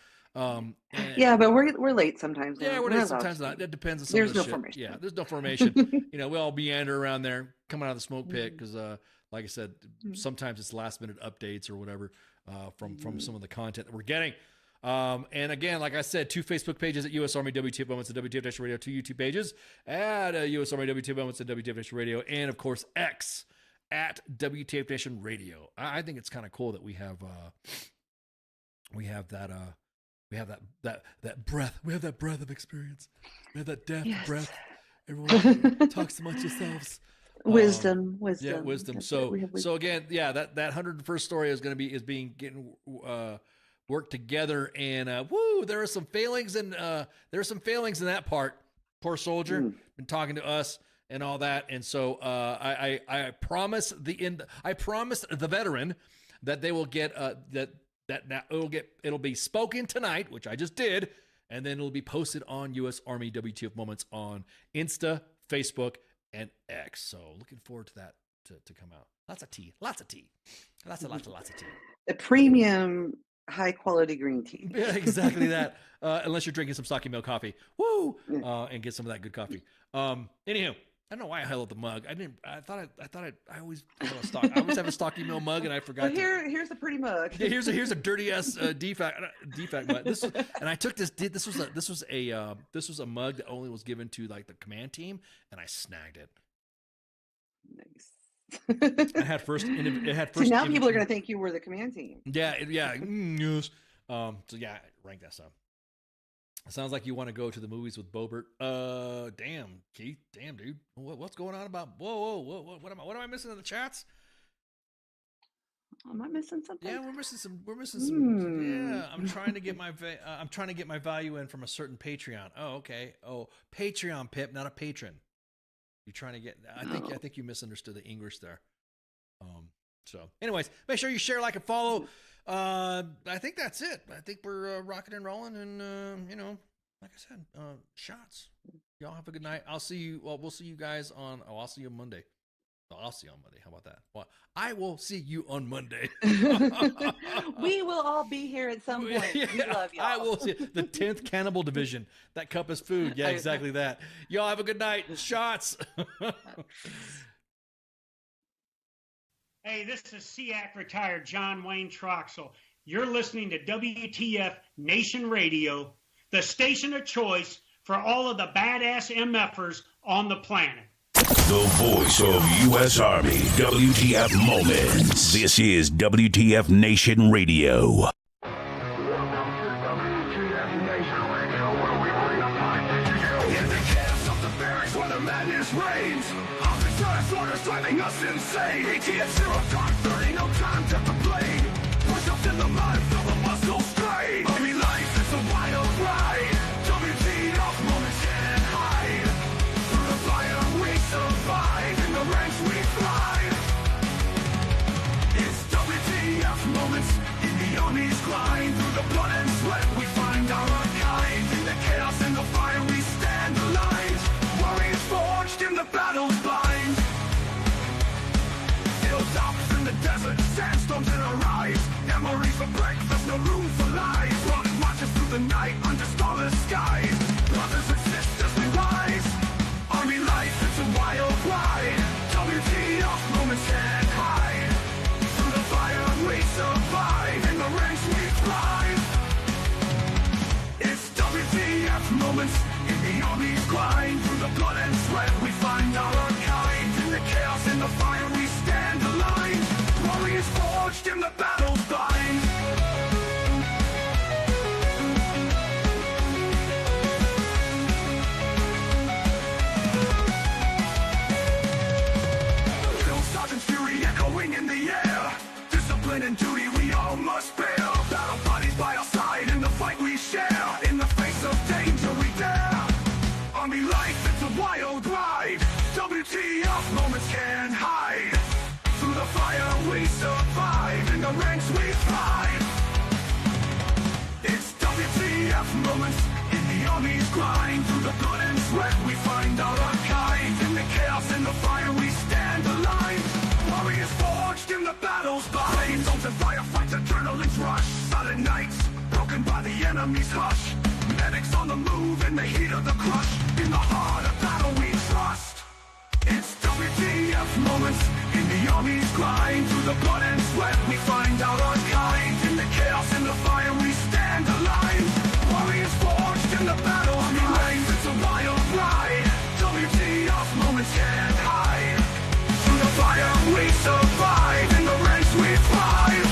[SPEAKER 7] Yeah, but we're late sometimes.
[SPEAKER 6] Yeah, we're late sometimes. Not. That depends on some
[SPEAKER 7] there's
[SPEAKER 6] of the
[SPEAKER 7] no
[SPEAKER 6] shit.
[SPEAKER 7] formation.
[SPEAKER 6] Yeah, there's no formation. We all meander around there, coming out of the smoke pit because, like I said, sometimes it's last minute updates or whatever from some of the content that we're getting. And again, like I said, 2 Facebook pages at U.S. Army WTF Moments and WTF Nation Radio, 2 YouTube pages at U.S. Army WTF Moments and WTF Nation Radio, and of course X at WTF Nation Radio. I think it's kind of cool that we have that breath. We have that breath of experience. We have that depth breath. Everyone talks amongst yourselves.
[SPEAKER 7] Wisdom.
[SPEAKER 6] Yeah, wisdom. So again, yeah, that 101st story is getting worked together, and there are some failings in that part. Poor soldier, been talking to us and all that, and so I promised the veteran that they will get that now it'll be spoken tonight, which I just did, and then it'll be posted on U.S. Army WTF Moments on Insta, Facebook, and X. So looking forward to that to come out. Lots of tea. Lots of tea. Lots of tea.
[SPEAKER 7] A premium high quality green tea.
[SPEAKER 6] Yeah, exactly that. Unless you're drinking some Stocky Milk coffee. Woo! And get some of that good coffee. Anyhow, I don't know why I held the mug. I always have a Stocky Mill mug, and I forgot.
[SPEAKER 7] Well, here's a pretty mug.
[SPEAKER 6] Yeah, here's a dirty ass defect mug. And I took this. This was a mug that only was given to like the command team, and I snagged it.
[SPEAKER 7] Nice.
[SPEAKER 6] It had first.
[SPEAKER 7] So now people are gonna think you were the command team.
[SPEAKER 6] Yeah. Yes. So yeah, rank that stuff. Sounds like you want to go to the movies with Bobert. Damn, Keith. Damn, dude. What's going on about? Whoa. What am I missing in the chats?
[SPEAKER 7] Am I missing something?
[SPEAKER 6] Yeah, we're missing some. Yeah, I'm trying to get my value in from a certain Patreon. Oh, okay. Oh, Patreon, Pip, not a patron. You're trying to get. I think you misunderstood the English there. So, anyways, make sure you share, like, and follow. I think that's it. I think we're rocking and rolling, and like I said, shots. Y'all have a good night. I'll see you. Well, we'll see you guys on. Oh, I'll see you on Monday. I'll see you on Monday. How about that? Well, I will see you on Monday.
[SPEAKER 7] We will all be here at some point.
[SPEAKER 6] Yeah,
[SPEAKER 7] we love y'all.
[SPEAKER 6] I will see the 10th Cannibal Division. That cup is food. Yeah, exactly that. Y'all have a good night. Shots.
[SPEAKER 14] Hey, this is SEAC retired John Wayne Troxel. You're listening to WTF Nation Radio, the station of choice for all of the badass MFers on the planet.
[SPEAKER 2] The voice of U.S. Army, WTF Moments. This is WTF Nation Radio.
[SPEAKER 9] Driving us insane. ATF 0 time 30, no time to complain. Push up in the mud, feel the muscle strain. Army life is a wild ride. WTF moments can't hide. Through the fire we survive, in the ranks we thrive. It's WTF moments in the Army's no room for lies. Rocket marches through the night under starless skies. Brothers and sisters, we rise. Army life, it's a wild ride. WTF moments can't hide. Through the fire we survive. In the ranks we thrive. It's WTF moments in the army's grind. Through the blood and sweat we find our kind. In the chaos, in the fire we stand aligned. Warriors forged in the battle's bind. Drill sergeant fury echoing in the air. Discipline and duty we all must bear. Battle bodies by our side in the fight we share. In the face of danger we dare. Army life, it's a wild ride. WTF moments can't hide. Through the fire we survive. In the ranks we thrive. It's WTF moments in the army's grind. Through the blood and sweat we find our kind. In the chaos, in the fire we stand aligned. Warriors forged in the battle's bind. Zones and firefights, adrenaline's rush. Silent nights, broken by the enemy's hush. Medics on the move in the heat of the crush. In the heart of battle we trust. It's WTF moments in the army's grind. Through the blood and sweat we find out our kind. In the chaos, in the fire we stand aligned. Warriors forged in the battle. Army life, it's a wild ride. WTF moments can't hide. Through the fire we survive. In the ranks we thrive.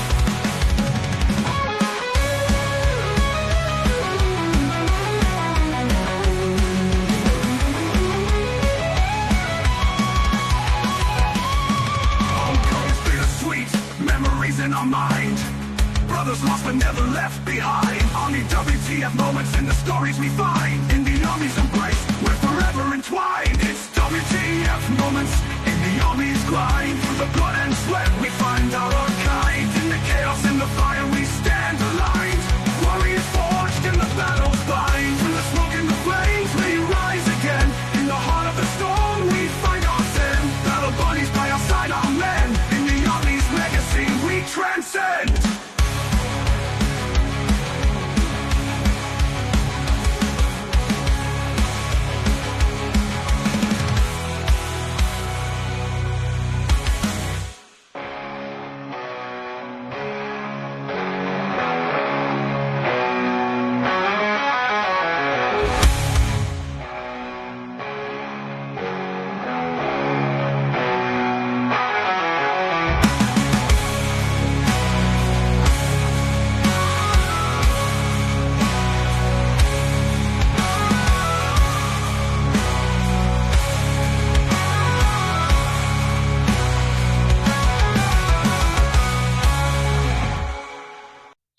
[SPEAKER 9] Memories in our mind. Brothers lost but never left behind. Army WTF moments in the stories we find. In the army's embrace, we're forever entwined. It's WTF moments in the army's grind. Through the blood and sweat we find our kind. In the chaos, in the fire we stand aligned. Warriors forged in the battle's bind. Through the smoke and the flames we rise again. In the heart of the storm we find our sin. Battle buddies by our side, our men. In the army's legacy we transcend.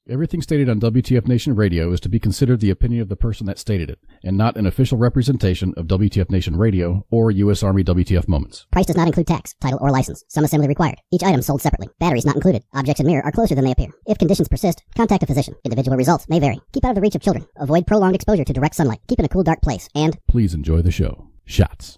[SPEAKER 12] Everything stated on WTF Nation Radio is to be considered the opinion of the person that stated it, and not an official representation of WTF Nation Radio or U.S. Army WTF Moments.
[SPEAKER 13] Price does not include tax, title, or license. Some assembly required. Each item sold separately. Batteries not included. Objects in mirror are closer than they appear. If conditions persist, contact a physician. Individual results may vary. Keep out of the reach of children. Avoid prolonged exposure to direct sunlight. Keep in a cool, dark place. And
[SPEAKER 12] please enjoy the show. Shots.